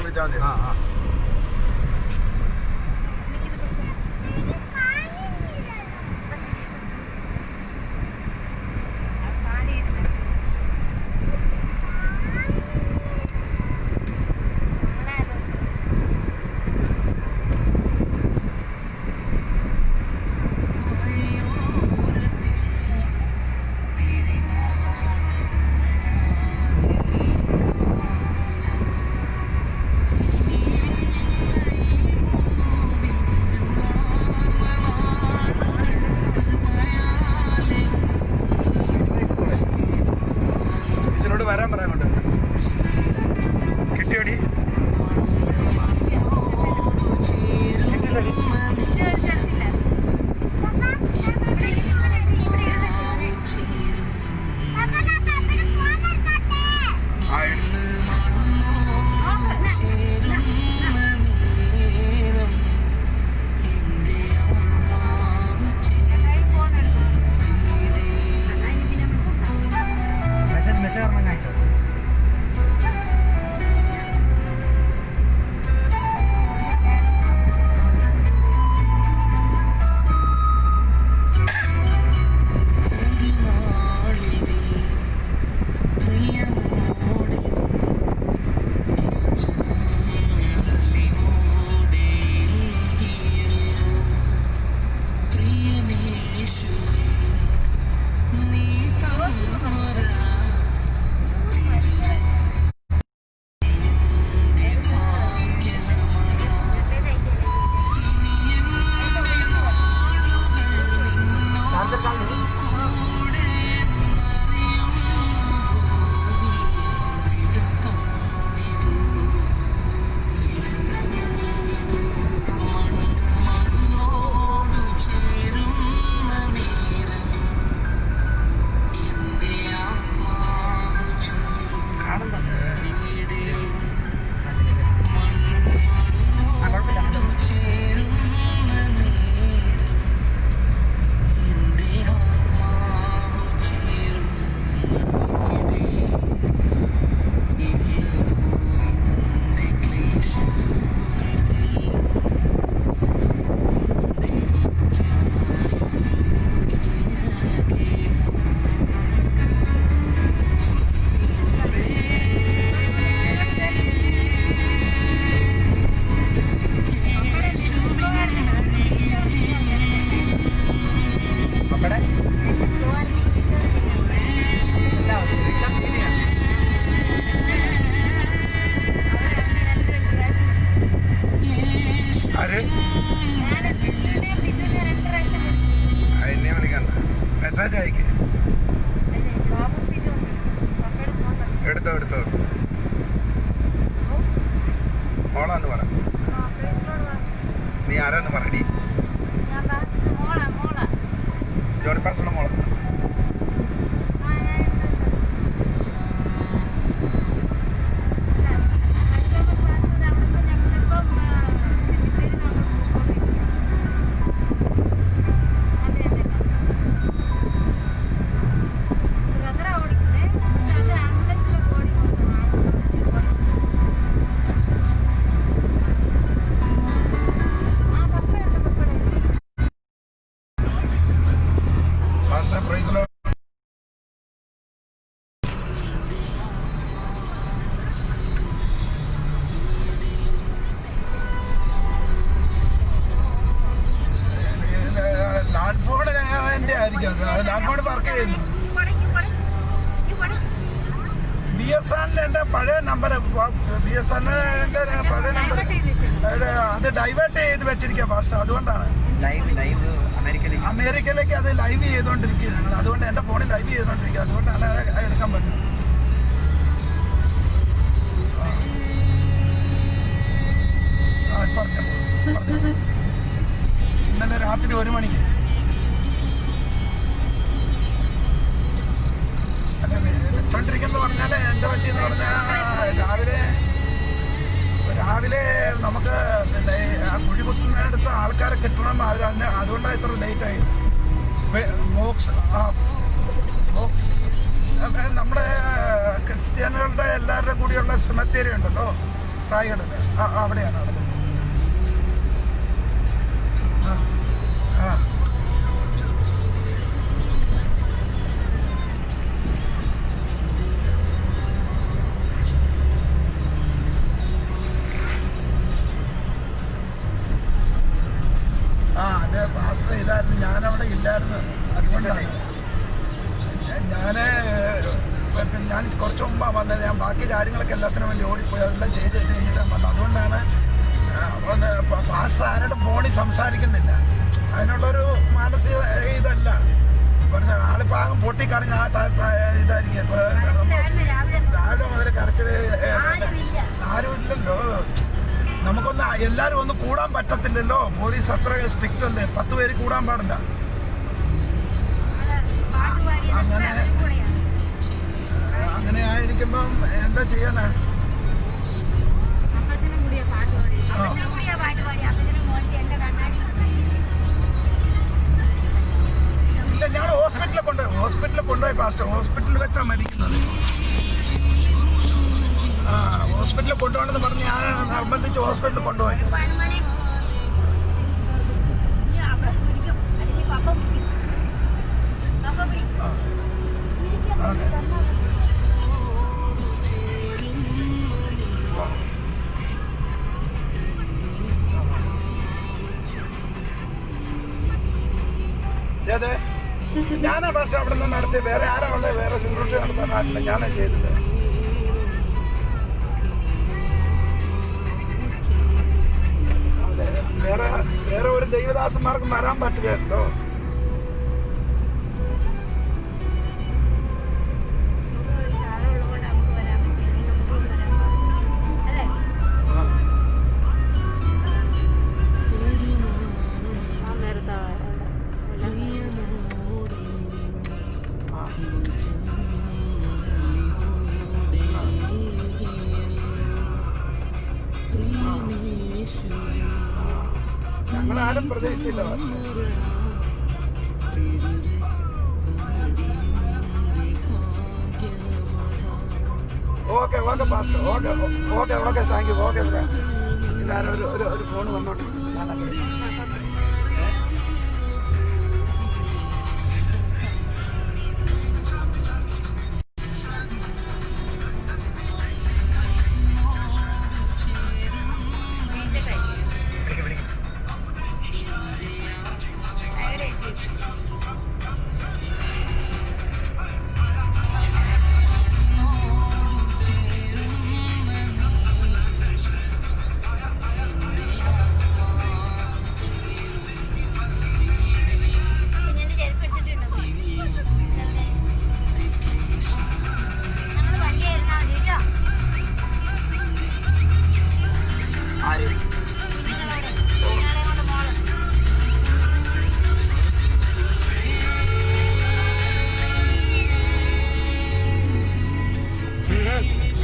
വിളിച്ചാൽ മതി. വരാൻ പറയാൻ കൊണ്ട് കിട്ടിയോടി എന്നെ വിളിക്കണ്ട, മെസ്സേജ് അയക്ക്. എടുത്തോ മോളാന്ന് പറ. നീ ആരാന്ന് പറയടി. ജോണി പാസ്റ്ററുടെ മോള. BSNL പഴയ നമ്പർ, BSNL പഴയ നമ്പർ അത് ഡൈവേർട്ട് ചെയ്ത് വെച്ചിരിക്കുക ഫാസ്റ്റ്. അതുകൊണ്ടാണ് അമേരിക്കയിലേക്ക് അത് ലൈവ് ചെയ്തുകൊണ്ടിരിക്കുക ഞങ്ങൾ. അതുകൊണ്ട് എൻ്റെ ഫോണിൽ ലൈവ് ചെയ്തുകൊണ്ടിരിക്കുക. അതുകൊണ്ടാണ് എടുക്കാൻ പറ്റുന്നത്. ഇന്നലെ രാത്രി 1 മണിക്ക് വെച്ചോണ്ടിരിക്കുന്നു പറഞ്ഞാൽ എന്താ പറ്റിയെന്ന് പറഞ്ഞാൽ രാവിലെ നമുക്ക് ആ കുഴി കുത്തുന്നതിനടുത്ത് ആൾക്കാരെ കിട്ടണം. അതുകൊണ്ടാണ് ഇത്ര ലേറ്റ് ആയത്. നമ്മുടെ ക്രിസ്ത്യാനികളുടെ എല്ലാവരുടെ കൂടിയുള്ള സെമിത്തേരി ഉണ്ടല്ലോ, പ്രായടല്ലേ അവിടെയാണ് നടന്നത്. അത് പാസ്റ്റർ ഇതായിരുന്നു, ഞാനവിടെ ഇല്ലായിരുന്നു. അതുകൊണ്ടാണ് ഞാൻ കുറച്ച് മുമ്പാണ് വന്നത്. ഞാൻ ബാക്കി കാര്യങ്ങളൊക്കെ എല്ലാത്തിനും വേണ്ടി ഓടിപ്പോയി അതെല്ലാം ചെയ്ത് കഴിഞ്ഞിട്ടാണ് വന്നത്. അതുകൊണ്ടാണ് പാസ്റ്റർ ആരോടും ഫോണിൽ സംസാരിക്കുന്നില്ല. അതിനുള്ളൊരു മാനസിക ഇതല്ല പറഞ്ഞ ആളിപ്പാകം പൊട്ടിക്കറിഞ്ഞ ഇതായിരിക്കും. രാവിലെ മുതൽ കരച്ചില് ആരുമില്ലല്ലോ. നമുക്കൊന്ന് എല്ലാവരും ഒന്ന് കൂടാൻ പറ്റത്തില്ലല്ലോ. പോലീസ് അത്ര സ്ട്രിക്റ്റ് അല്ലേ, 10 പേര് കൂടാൻ പാടില്ല. അങ്ങനെ ആയിരിക്കുമ്പം എന്താ ചെയ്യാനാ? ഇല്ല, ഞാൻ ഹോസ്പിറ്റലിൽ കൊണ്ടുപോയി പാസ്റ്റർ. ഹോസ്പിറ്റലിൽ വെച്ചാ മരിക്കുന്നത്. ഹോസ്പിറ്റലിൽ കൊണ്ടുപോകണമെന്ന് പറഞ്ഞ് ഞാൻ നിർബന്ധിച്ച് ഹോസ്പിറ്റലിൽ കൊണ്ടുപോയി. അതെ, ഞാനാ പക്ഷെ അവിടെ നിന്ന് നടത്തി. വേറെ ആരാ ഉള്ളത്? വേറെ ശുശ്രൂഷ നടത്താനായിട്ടില്ല, ഞാനാ ചെയ്തത്. വേറെ ഒരു ദൈവദാസന്മാർക്കും വരാൻ പറ്റില്ലല്ലോ. ഞങ്ങളാരും പ്രതീക്ഷിച്ചില്ല. Okay pastor, okay thank you. Okay, ഇതാരും ഒരു ഫോൺ വന്നോട്ടെ.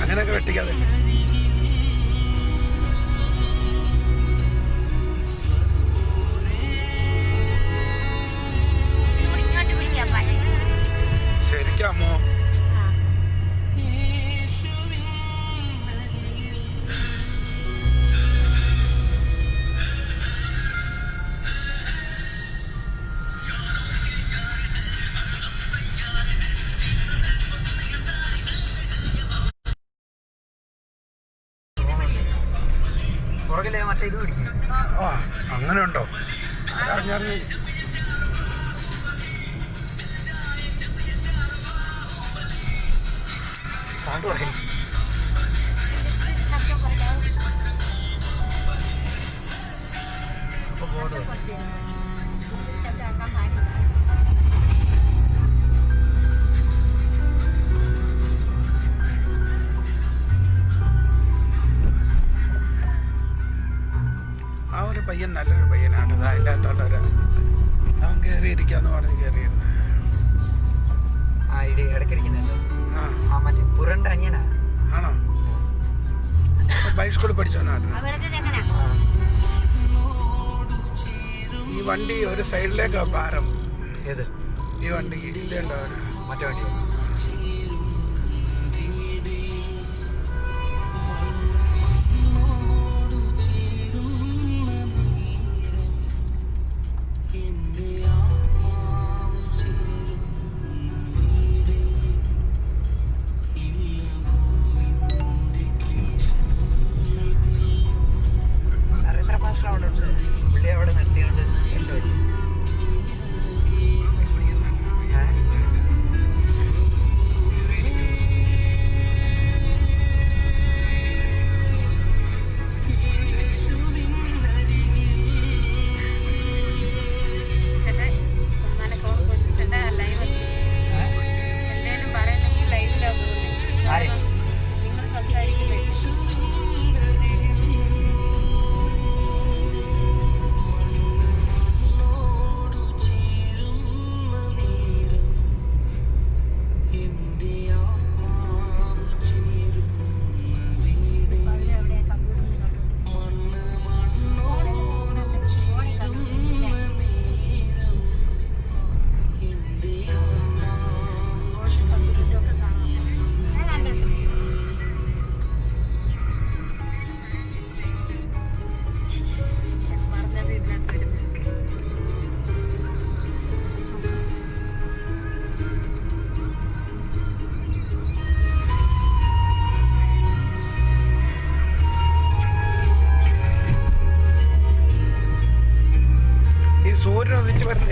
അങ്ങനെയൊക്കെ വെട്ടിക്കാതെ. ശരിക്കാമോ? മറ്റേ ഇത് പിടിക്കും. അങ്ങനെ ഉണ്ടോ? അതറിഞ്ഞറിഞ്ഞ സൗണ്ട് പറയും. ആ ഒരു പയ്യൻ നല്ലൊരു പയ്യനാണ്. അതിൻ്റെ അകത്തോട്ടൊരു അവൻ കയറിയിരിക്കാന്ന് പറഞ്ഞ് കയറിയിരുന്നു. ഇടയ്ക്കിരിക്കുന്നല്ലോ. മറ്റേ പുറന്റെ അനിയനാ. ആണോ? ബൈക്ക് സ്കൂളിൽ പഠിച്ചോനായിരുന്നു. ഈ വണ്ടി ഒരു സൈഡിലേക്കാ ഭാരം. ഏത് ഈ വണ്ടിക്ക്? ഇല്ലേണ്ടോ മറ്റേ വണ്ടി?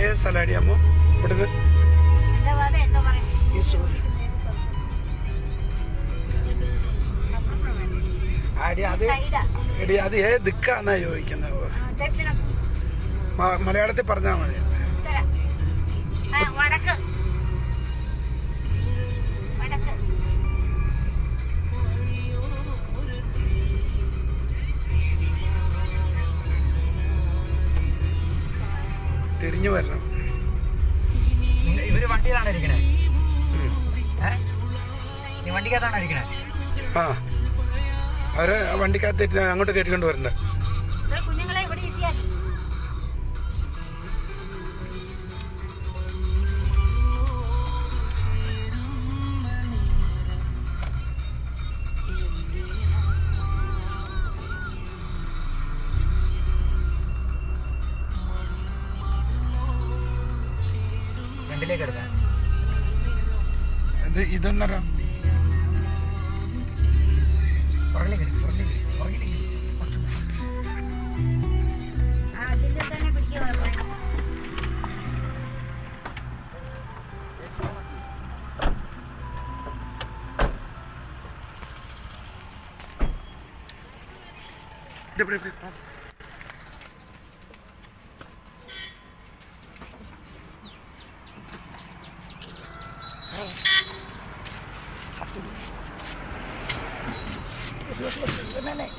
ഏത് സ്ഥലമാടി അമ്മ ഇവിടുന്ന് ഈ ആടി അത് എടി അത് ഏത് ദിക്കാന്നാ ചോദിക്കുന്നത് മലയാളത്തിൽ പറഞ്ഞാൽ മതി. തിരിഞ്ഞു വരണം. ഇവര് വണ്ടിയിലാണ് ഇരിക്കണേ. നീ വണ്ടിക്കകത്താണോ ഇരിക്കണേ? ആ അവര് വണ്ടിക്കകത്ത് അങ്ങോട്ട് കയറ്റിക്കൊണ്ട് വരണ്ട. ഫ്രണ്ടിലേക്ക് എടുക്കാൻ ഇതെന്നറിയാം.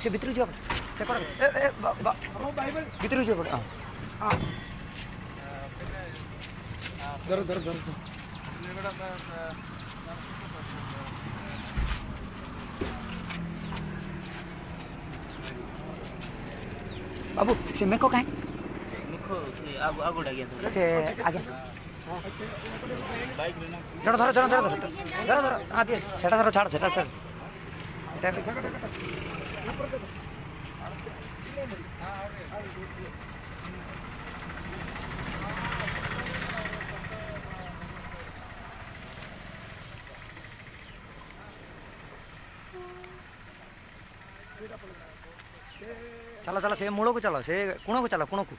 Se Vitru juga. Saya korang. Vitru juga. Ah. Dar. Babu, si Meko kan? Meko si agu dah gitu. Si agen. Joro. Adi, seta taruh chad, seta taruh. चलो से मुड़ो को चलो से कुणो को चलो कुणो को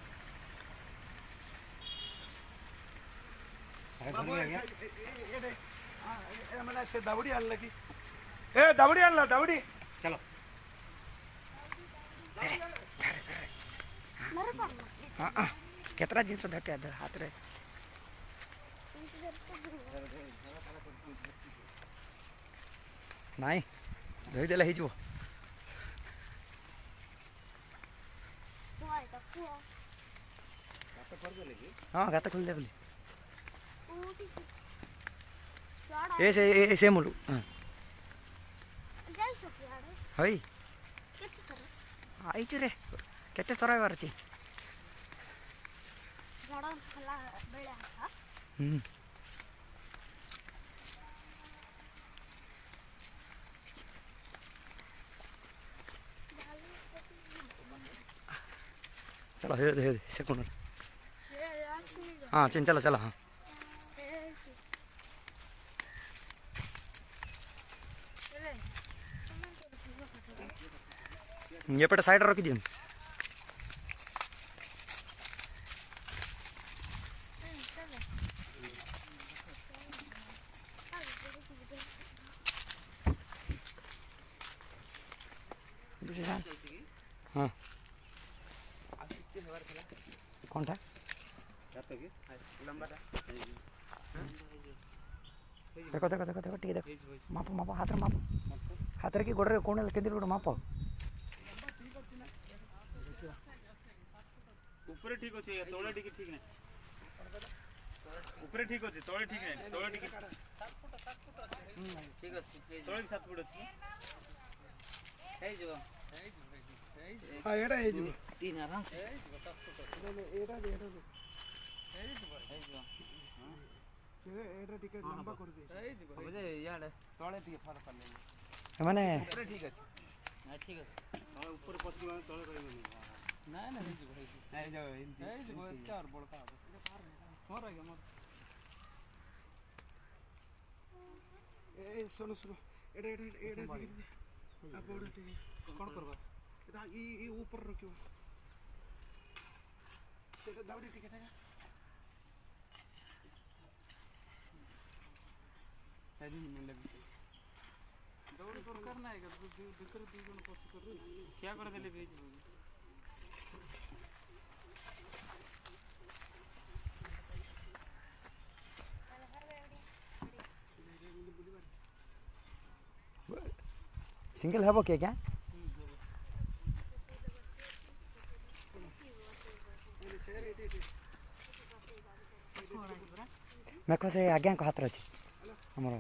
दवड़ी आन लगी दवड़ी आन लो दवड़ी चलो केतरा जिनस धक्के हाथ रे नाई धोई देला ही जो हाँ गाता खुल दे बोली ऐसे मुलू हाँ हई आई रे केते तोरा बार छी चलो हे सेकंड हाँ चलो हाँ ये पटे साइड रखी दी हाँ कौन था देखो ठीक है मापो हाथ की गोड़े कौन के मापो ऊपर ठीक अछि तोळे ठीक ठीक नहीं ऊपर ठीक अछि तोळे ठीक नहीं तोळे ठीक ठीक अछि तोळे 7 फुट अछि हे जो हां एडा हे जो 3 आराम से एडा एडा टिकट लंबा कर दे बुझे यार तोळे ठीक फरक पड़ले माने ऊपर ठीक अछि हां ठीक अछि तोळे ऊपर पछी तोळे करबे ना ना हे जो नहीं जो हे जो चार बड़का मोर आ गया मोर ए सुनो एडा अब ओडा ठीक कौन करबा इदा ई ऊपर रखियो सेटा दावड़ी टिकट है ଦୌଡ଼ ଦରକାର ନାହିଁ ଭିତରେ 2 ଜଣ ପଶି କରୁ ଠିଆ କରିଦେଲେ ବି ହେଇଯିବ। ସିଙ୍ଗଲ ହେବ କି ଆଜ୍ଞା? ମେଖ ସେ ଆଜ୍ଞାଙ୍କ ହାତରେ ଅଛି ଆମର।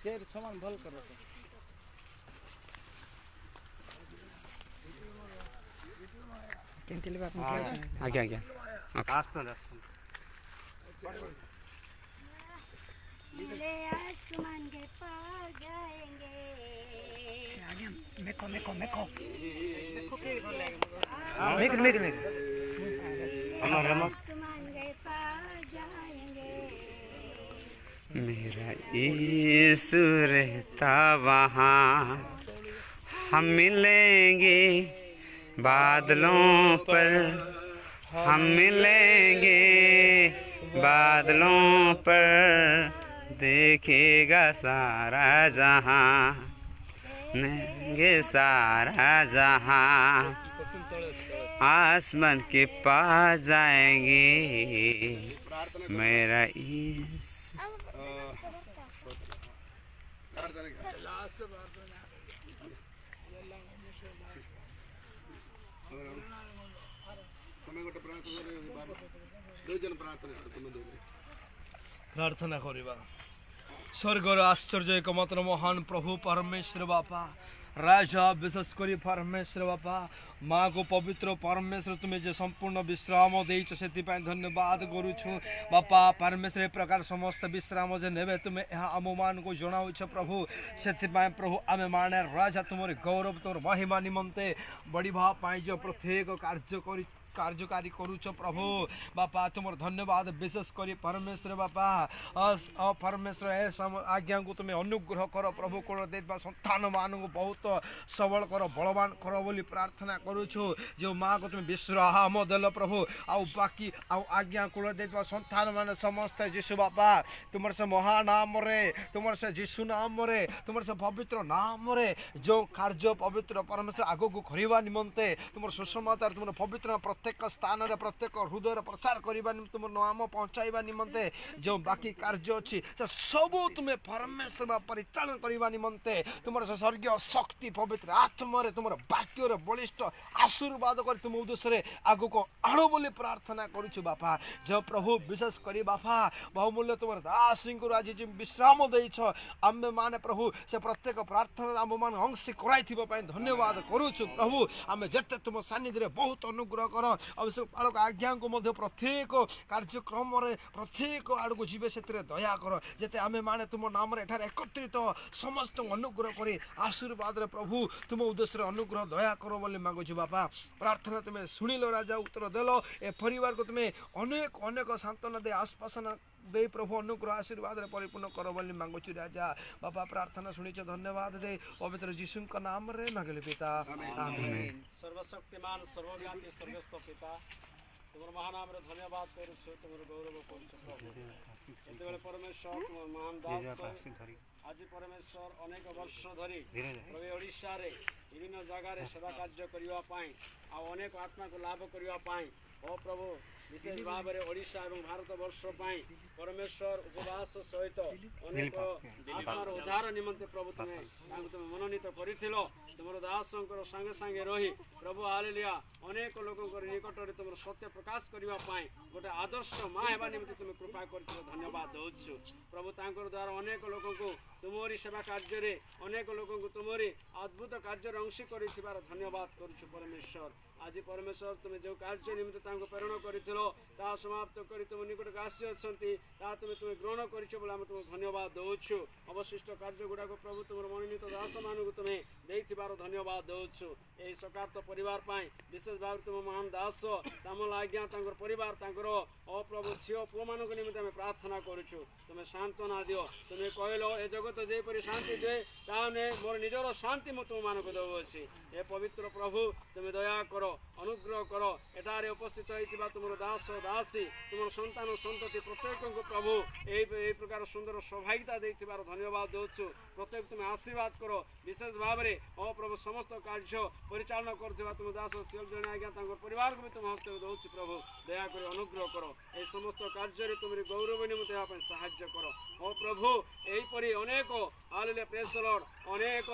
चेयर सामान भल कर आज्ञा आज्ञा आसमान के पार जाएंगे। मेको मेको मेको आसमान के पार जाएंगे। मेरा यीशु रहता वहाँ, हम मिलेंगे बादलों पर, हम मिलेंगे बादलों पर, देखेगा सारा जहां, देखेंगे सारा जहां, आसमान के पास जाएंगे। मेरा यीशु प्रार्थना करिबा। स्वर्गर आश्चर्य एकमात्र महान प्रभु परमेश्वर बापा, राजा विशेष करी परमेश्वर बापा, माँ को पवित्र परमेश्वर तुम्हें जो संपूर्ण विश्राम देइछ सेति पाई धन्यवाद करूछु बापा। परमेश्वर प्रकार समस्त विश्राम जे नेबे तुम्हें यह आम मान को जणाउछ प्रभु, सेति पाई प्रभु आमे माने राजा तुमर गौरव तुमर महिमा निमंते बढ़िबा पाई जो प्रत्येक कार्यकारी करूछ प्रभु बापा। तुमर धन्यवाद विशेष करी परमेश्वर बापा। परमेश्वर ए आज्ञा को तुम्हें अनुग्रह कर प्रभु, कोण देवा संतान मान को बहुत सबल कर बलवान कर बोली प्रार्थना करूछु। जो माँ को तुम्हें विश्राम देल प्रभु, आउ बाकी आउ आज्ञा कोण देवा संतान मान समस्त यीशु बापा तुमर से महानाम रे, तुमर से यीशु नाम रे, तुमर से पवित्र नाम रे जो कार्य पवित्र परमेश्वर आगो को करवा निमंते तुमर सुसमाचार तुमर पवित्र प्रत्येक स्थान रे प्रत्येक हृदय प्रचार करवा तुम नाम पहुँचाइबा निमंते जो बाकी कार्य अच्छी से सब तुम्हें परमेश्वर परिचालन करवा निमंते तुम स्वर्गीय शक्ति पवित्र आत्मा रे तुम वाक्य रे बलिष्ठ आशीर्वाद कर तुम उद्देश्य आगु को आणु बोली प्रार्थना करूछु बापा। जो प्रभु विशेष करी बापा बहुमूल्य तुम दासी को आज जो विश्राम देइछ आमे माने प्रभु से प्रत्येक प्रार्थना आम मान अंश कराई धन्यवाद करूछु प्रभु। आमे जते तुम सानिध्य रे बहुत अनुग्रह कर अवश्य बालक आज्ञा को मध्य प्रत्येक कार्यक्रम रे प्रत्येक आड़ को जीवे से दया कर जेते आमे माने तुम नाम रे एठार एकत्रित समस्त अनुग्रह करी आशीर्वाद रे प्रभु तुम उद्देश्य अनुग्रह दया कर बोली मांगुछु बापा। प्रार्थना तुम्हें सुनिलो राजा उत्तर देलो ए परिवार को तुम्हें अनेक अनेक सांत्वना दे आश्वासन दे प्रभु अनुग्रह आशीर्वाद रे परिपूर्ण कर बोली मांगुछु राजा बापा। प्रार्थना सुनिछ धन्यवाद दे पवित्र यीशु का नाम रे मांगले पिता आमीन। सर्वशक्तिमान सर्वव्यापी स्वर्गस्थ पिता तुम महानाम रे धन्यवाद करूछु तुम गौरव करूछु प्रभु। जेतेबेले परमेश्वर तुम महान दास आज परमेश्वर अनेक वर्ष धरी प्रभु ओडिशा रे विभिन्न जगह रे सेवा कार्य करिवा पाई आ अनेक आत्मा को लाभ करिवा पाई ओ प्रभु विशेष भाव में ओडिशा और भारत वर्ष पाई परमेश्वर उपवास सहित अनेक आत्मार उद्धार निमंते प्रभु तुम्हें मनोनीत करिथिलो तुम दासंकर संगे संगे रही प्रभु हालेलुया अनेक लोगों निकट में तुम सत्य प्रकाश करने गोटे आदर्श माँ हेबा निमंते तुम कृपा कर धन्यवाद दौछु प्रभु तांकर द्वारा अनेक लोगों को तुमरी सेवा कार्य रे अनेक लोगों को तुमरी अद्भुत कार्य अंशी कर धन्यवाद करुछु परमेश्वर आज परमेश्वर तुम जो कार्य निमित्त तांको प्रेरण करिथिल ता समाप्त करी तुम निकट आसी अछंती ता तुम ग्रहण करिछ बोला हम तुम धन्यवाद दउछु अवशिष्ट कार्य गुडा को प्रभु तुम मनोनीत दास मान को तुम देथिबार धन्यवाद दउछु एही सकार्त परिवार पाई विशेष भाव तुम महान दास सामल आज्ञा तांकर परिवार तांकर ओ प्रभु छियो पुओ मान को निमित्त हम प्रार्थना करूछु तुम सांत्वना दियो तुम कहलो ए जगत जे परि शांति दे ताने मोर निजर शांति म तुम मान को दउछि ए पवित्र प्रभु तुम दया करो अनुग्रह करो एटारे उपस्थित होइतिबा तुमर दास दासी तुमर संतान संतति प्रत्येक को प्रभु एई प्रकार सुंदर सौभाग्यता देथिबार धन्यवाद दउछु प्रत्येक तुम आशीर्वाद करो विशेष भाव रे ओ प्रभु समस्त कार्य परिचालन करथिबा तुम दास सियल जण आज्ञा तांकर परिवार को भी तुम हस्ते दउछि प्रभु दया करो अनुग्रह करो ए समस्त कार्य रे तुमरी गौरव निमित्त आपण सहाय्य करो ओ प्रभु एई परि अनेक हालेलुया प्रेज द लॉर्ड अनेक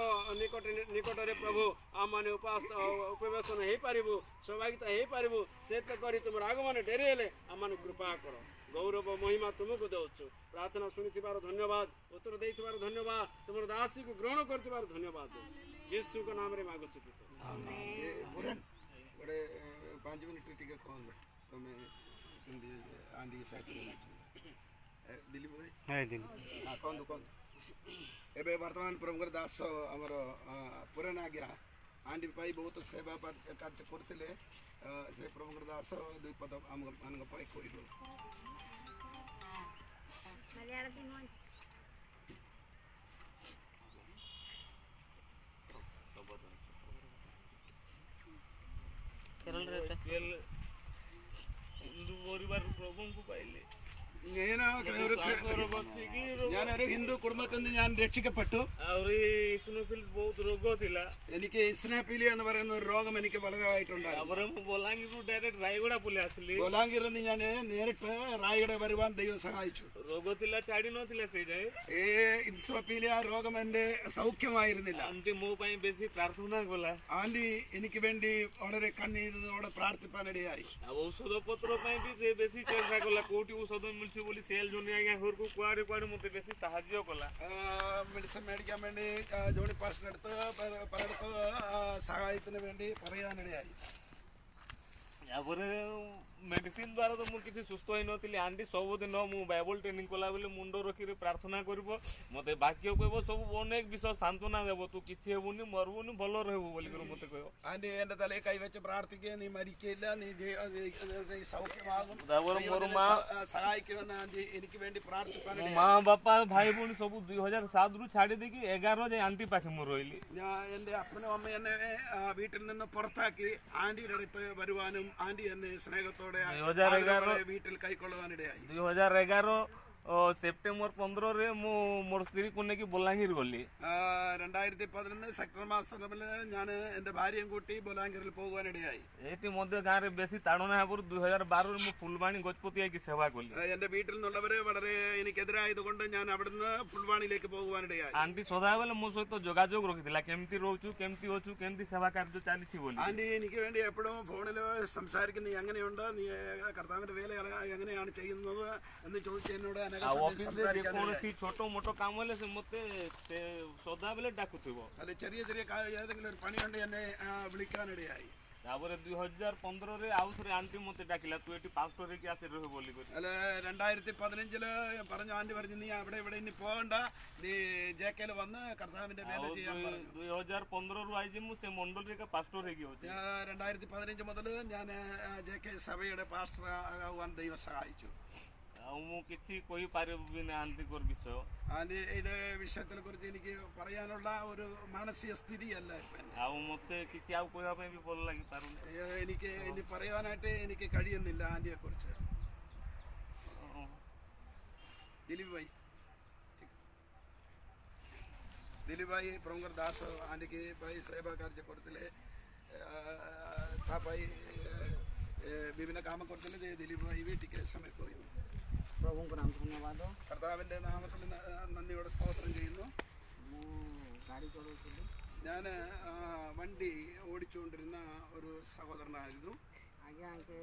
निकट रे प्रभु आम माने उपवेशन हे पारिबु सौभाग्यता हे पारिबु से तो करी तुम आगमन डेरी हेले आम मान कृपा करो गौरव महिमा तुमको दउछु प्रार्थना सुनिथिबार धन्यवाद उत्तर देथिबार धन्यवाद तुमर दासी को ग्रहण करथिबार धन्यवाद यीशु के नाम रे मागछु पिता आमेन बड़े 5 मिनिट टिके कहन तमे आंडी साइड दिल्ली भाई है दिल्ली हां कहन एबे वर्तमान प्रभुकर दास हमर पुराना आज्ञा आंडी पाई बहुत सेवा कार्य करथिले से प्रभुकर दास दुई पद हम मान पाई करिदो मलयालम मन हिंदू परिवार प्रभु को पाइले ഞാനൊരു ഹിന്ദു കുടുംബത്തിൽ നിന്ന് ഞാൻ രക്ഷിക്കപ്പെട്ടു बहुत रोग थिला എനിക്ക് ഇസ്നാഫീലിയ എന്ന് പറയുന്ന ഒരു രോഗം എനിക്ക് വളരെയായിട്ടുണ്ടായിരുന്നു बोलांगी डायरेक्ट रायगड़ा पुले आसली ബോലാംഗീറിൽ നിന്ന് ഞാൻ നേരിട്ട് റായഗഡ വരുവാൻ ദൈവം സഹായിച്ചു रोग थिला छाड़ी नथिला से जाए ഈ ഇസ്നാഫീലിയ രോഗം എന്റെ സൗഖ്യമായിരുന്നില്ല आंटी मो पाई बेसी प्रार्थना गला ആന്റി എനിക്ക് വേണ്ടി വളരെ കണ്ണീരോടെ പ്രാർത്ഥിപ്പാനിടയായി औषध पत्र पाई भी से बेसी चेष्टा गला कोटी औषध मिलछि बोली सेल जोनी आगे घर को कुआडे कुआडे मते बेसी सहाय्य कला മെഡിസിൻ മേടിക്കാൻ വേണ്ടി ജോണി പാസ്റ്റർ അടുത്ത് പലയിടത്ത് സഹായത്തിന് വേണ്ടി പറയാനിടയായി मेडिसिन द्वारा तो मुझे किसी सुस्थ होई नथिली आंटी सब दिन मु बाइबल ट्रेनिंग कला बेले मुंडो रखि प्रार्थना करबो मते बाक्य कहबो सब अनेक विषय सांत्वना देबो तू किछि हेबुनी मरबुनी भलो रहबो बोली कर मते कहयो ആന്റി എന്റെ തലയെ കൈവച്ച് പ്രാർത്ഥിക്കുക നീ മരിക്കില്ല നീ സൗഖ്യമാകും സഹായിക്കുമെന്ന് ആന്റി എനിക്ക് വേണ്ടി പ്രാർത്ഥിപ്പാനിടയായി माँ बापा भाई बोली सब 2007 रु छाड़ी देकी 11 जे आंटी पाखे मु रोइली ഞാൻ എന്റെ അപ്പനും അമ്മയും എന്നെ വീട്ടിൽ നിന്ന് പുറത്താക്കി ആന്റിയുടെ അടുത്ത് വരുവാനും ആന്റി എന്നെ സ്നേഹത്തോടെ വീട്ടിൽ കൈക്കൊള്ളുവാനിടയായി 2011 सेप्टेम्बर 15 रे मु मोर स्त्री को नेकी बोलांगीर गली 2011 സെപ്റ്റംബർ മാസത്തിൽ ഞാൻ എന്റെ ഭാര്യയും കൂട്ടി ബോലാംഗീറിൽ പോകുവാനിടയായി एटी मध्य गाँव रे बेसी ताड़ना हेबर 2012 रे मु फुलवाणी गजपति की सेवा कली എന്റെ വീട്ടിൽ നിന്നുള്ളവരെ വളരെ എനിക്കെതിരായതുകൊണ്ട് ഞാൻ അവിടുന്ന് ഫുൾവാണിയിലേക്ക് പോകുവാനിടയായി आंटी सदाबेले मो सहित जोगाजोग रखिथिला केमती रहउछु केमती होछु केमती सेवा कार्य चालिछि बोली ആന്റി എനിക്ക് വേണ്ടി എപ്പോഴും ഫോണിൽ സംസാരിക്കുന്ന നീ എങ്ങനെയുണ്ട് നീ കർത്താവിന്റെ വേല എങ്ങനെയാണ് ചെയ്യുന്നത് എന്ന് ചോദിച്ച് എന്നോട് कौन छोटो मोटो काम हेले से मते सदा बेले डाकुथिबो അല്ല ചെറിയ ചെറിയ ഏതെങ്കിലും ഒരു പണിയുണ്ട് എന്നെ വിളിക്കാനിടയായി तापर 2015 रे आउसरे आंटी मते डाकिला तू एटी पास्टर रे के आसे रहे बोली कर അല്ല 2015 പറഞ്ഞു ആന്റി പറഞ്ഞു നീ അവിടെ ഇവിടെ ഇനി പോകണ്ട നീ ജെകെയിൽ വന്ന് കർത്താവിന്റെ വേല ചെയ്യാൻ പറഞ്ഞു 2015 रु आई जिमु से मंडल रे का पास्टर रे गयो 2015 മുതൽ ഞാൻ ജെകെ സഭയുടെ പാസ്റ്റർ ആവാൻ ദൈവം സഹായിച്ചു मु किछि कोई पारिबिन आंटी कोर विषय ആന്റി ഇതിന്റെ വിഷയത്തിനെ കുറിച്ച് എനിക്ക് പറയാനുള്ള ഒരു മാനസിക സ്ഥിതിയല്ല मते किछि आ कोया पे भी बोल लागि पारु എനിക്ക് ഇനി പറയാനായിട്ട് എനിക്ക് കഴിയുന്നില്ല ആന്റിയെ കുറിച്ച് ദിലീപ് ഭാई प्रभुकर दास आंटी के भाई सेवा कार्य करते भाई विभिन्न काम करते दिलीप भाई भी टिके समय कोई प्रभुको नाम धन्यवाद കർത്താവിന്റെ നാമത്തിൽ നന്ദിയോടെ സ്തോത്രം ചെയ്യുന്നു गाड़ी चलाउछु ഞാൻ വണ്ടി ഓടിച്ചുകൊണ്ടിരുന്ന ഒരു സഹോദരനായിരുന്നു आज्ञा के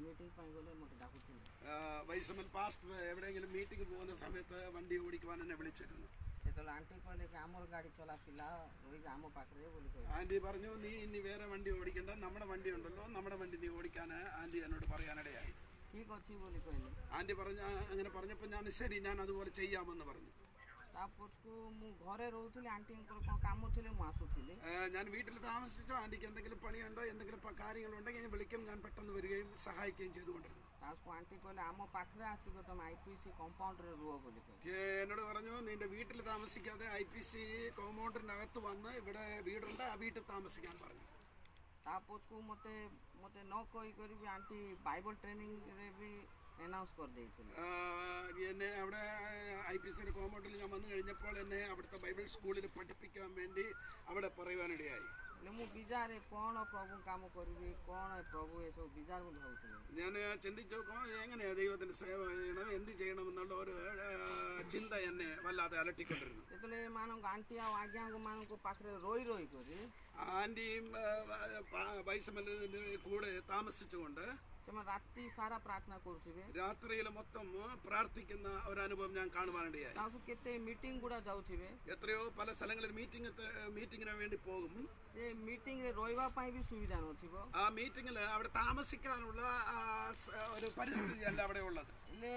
मीटिंग गले मत डाकुथिले വൈസമൻ പാസ്റ്റർ എവിടെയെങ്കിലും മീറ്റിംഗ് പോകുന്ന സമയത്ത് വണ്ടി ഓടിക്കുവാൻ എന്നെ വിളിച്ചിരുന്നു ଯେତେବେଳେ ଆଣ୍ଟି କହିଲେ କି ଆମର ଗାଡ଼ି ଚଲା ପିଲା ରହିଯା ଆମ ପାଖରେ ବୋଲି କହିଲେ ആൻറ്റി പറഞ്ഞു നീ ഇനി വേറെ വണ്ടി ഓടിക്കണ്ട, നമ്മുടെ വണ്ടി ഉണ്ടല്ലോ, നമ്മുടെ വണ്ടി നീ ഓടിക്കാൻ ആൻറ്റി എന്നോട് പറയാനിടയായി. ଠିକ୍ ଅଛି ବୋଲି କହିଲେ। ആൻറ്റി അങ്ങനെ പറഞ്ഞപ്പോൾ ഞാൻ ശരി ഞാൻ അതുപോലെ ചെയ്യാമെന്ന് പറഞ്ഞു. ତା ପଛକୁ ମୁଁ ଘରେ ରହୁଥିଲି, ଆଣ୍ଟିଙ୍କର କ'ଣ କାମ ଥିଲେ ମୁଁ ଆସୁଥିଲି। ഞാൻ വീട്ടിൽ താമസിച്ചിട്ടോ ആൻറ്റിക്ക് എന്തെങ്കിലും പണിയുണ്ടോ എന്തെങ്കിലും കാര്യങ്ങളുണ്ടെങ്കിൽ ഞാൻ വിളിക്കും, ഞാൻ പെട്ടെന്ന് വരികയും സഹായിക്കുകയും ചെയ്തുകൊണ്ടിരുന്നു. ତାକୁ ଆଣ୍ଟି କହିଲେ ଆମ ପାଖରେ ଆସିକି ତମେ IPC କମ୍ପାଉଣ୍ଡରେ ରୁହ ବୋଲି କହିଲେ। എന്നോട് പറഞ്ഞു നിന്റെ വീട്ടിൽ താമസിക്കാതെ IPC കോമ്പൗണ്ടിനകത്ത് വന്ന് ഇവിടെ വീടുണ്ട്, ആ വീട്ടിൽ താമസിക്കാൻ പറഞ്ഞു. ତା ପଛକୁ ମୋତେ ନ କହିକରି ବି ଆଣ୍ଟି ବାଇବଲ ଟ୍ରେନିଂରେ ବି അനൗൺസ് କରିଦେଇଥିଲେ। എന്നെ അവിടെ IPC കോമ്പൗണ്ടിൽ ഞാൻ വന്നു കഴിഞ്ഞപ്പോൾ എന്നെ അവിടുത്തെ ബൈബിൾ സ്കൂളിൽ പഠിപ്പിക്കാൻ വേണ്ടി അവിടെ പറയുവാനിടയായി. ହେଲେ ମୁଁ ବିଜାରେ କ'ଣ ପ୍ରଭୁ କାମ କରିବି, କ'ଣ ପ୍ରଭୁ ଏସବୁ ବିଜାର ବୋଲି ଭାବୁଥିଲି। ഞാൻ ചിന്തിച്ചു എങ്ങനെയാ ദൈവത്തിന് സേവ ചെയ്യണം, എന്ത് ചെയ്യണം എന്നുള്ള ഒരു ചിന്ത എന്നെ വല്ലാതെ അലട്ടിക്കൊണ്ടിരുന്നു. ଯେତେବେଳେ ଏମାନଙ୍କ ଆଣ୍ଟି ଆଉ ଆଜ୍ଞାଙ୍କ ମାନଙ୍କ ପାଖରେ ରହି କରି ആൻറ്റിയും വൈസമലിന്റെ കൂടെ താമസിച്ചുകൊണ്ട് ସେମାନେ ରାତି ସାରା ପ୍ରାର୍ଥନା କରୁଥିବେ, രാത്രിയിൽ മൊത്തം പ്രാർത്ഥിക്കുന്ന ഒരു അനുഭവം ഞാൻ കാണുവാനിടയായി. ତାଙ୍କୁ କେତେ ମିଟିଂ ଗୁଡ଼ା ଯାଉଥିବେ, എത്രയോ പല സ്ഥലങ്ങളിൽ മീറ്റിങ്ങിന് വേണ്ടി പോകും. ସେ ମିଟିଂରେ ରହିବା ପାଇଁ ବି ସୁବିଧା ନଥିବ। ആ മീറ്റിങ്ങിൽ അവിടെ താമസിക്കാനുള്ള ഒരു പരിസ്ഥിതി അല്ല അവിടെ ഉള്ളത്. ହେଲେ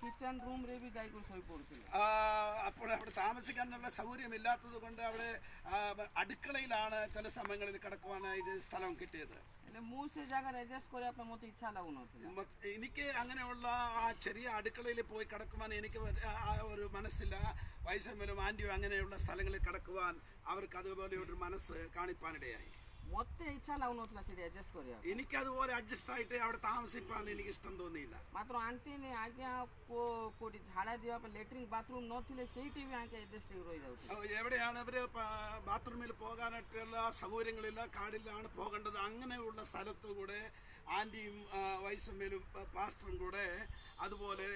କିଚେନ୍ ରୁମ୍ରେ ବି ଯାଇକି ଶୋଇ ପଡ଼ୁଥିଲେ। അപ്പോൾ അവിടെ താമസിക്കാനുള്ള സൗകര്യമില്ലാത്തത് കൊണ്ട് അവിടെ അടുക്കളയിലാണ് ചില സമയങ്ങളിൽ കിടക്കുവാനായിട്ട് സ്ഥലം കിട്ടിയത്. ହେଲେ ମୁଁ ସେ ଜାଗାରେ ଆଡଜଷ୍ଟ କରିବା ପାଇଁ ମୋତେ ଇଚ୍ଛା ଲାଗୁନଥିଲା। എനിക്ക് അങ്ങനെയുള്ള ആ ചെറിയ അടുക്കളയിൽ പോയി കിടക്കുവാൻ എനിക്ക് ഒരു മനസ്സില്ല. വൈസമ്മലും ആൻറ്റിയും അങ്ങനെയുള്ള സ്ഥലങ്ങളിൽ കിടക്കുവാൻ അവർക്ക് അതുപോലെ ഒരു മനസ്സ് കാണിപ്പാനിടയായി. ମୋତେ ଇଚ୍ଛା ଲାଗୁନଥିଲା ସେଠି ଆଡଜଷ୍ଟ କରିବା। എനിക്കതുപോലെ അഡ്ജസ്റ്റ് ആയിട്ട് അവിടെ താമസിപ്പാൻ എനിക്ക് ഇഷ്ടം തോന്നിയില്ല. ମାତ୍ର ଆଣ୍ଟିନେ ଆଜ୍ଞା କୋଉଠି ଝାଡ଼ା ଯିବା ପାଇଁ ଲେଟ୍ରିନ୍ ବାଥରୁମ୍ ନଥିଲେ ସେଇଠି ବି ଆଜ୍ଞା ଆଡଜଷ୍ଟ ହେଇକି ରହିଯାଉଛି। എവിടെയാണ് അവര് ബാത്റൂമിൽ പോകാനായിട്ടുള്ള സൗകര്യങ്ങളില്ല, കാടിലാണ് പോകേണ്ടത്. അങ്ങനെയുള്ള സ്ഥലത്തു കൂടെ ആൻറ്റിയും വൈസമ്മയിലും പാസ്റ്ററും കൂടെ അതുപോലെ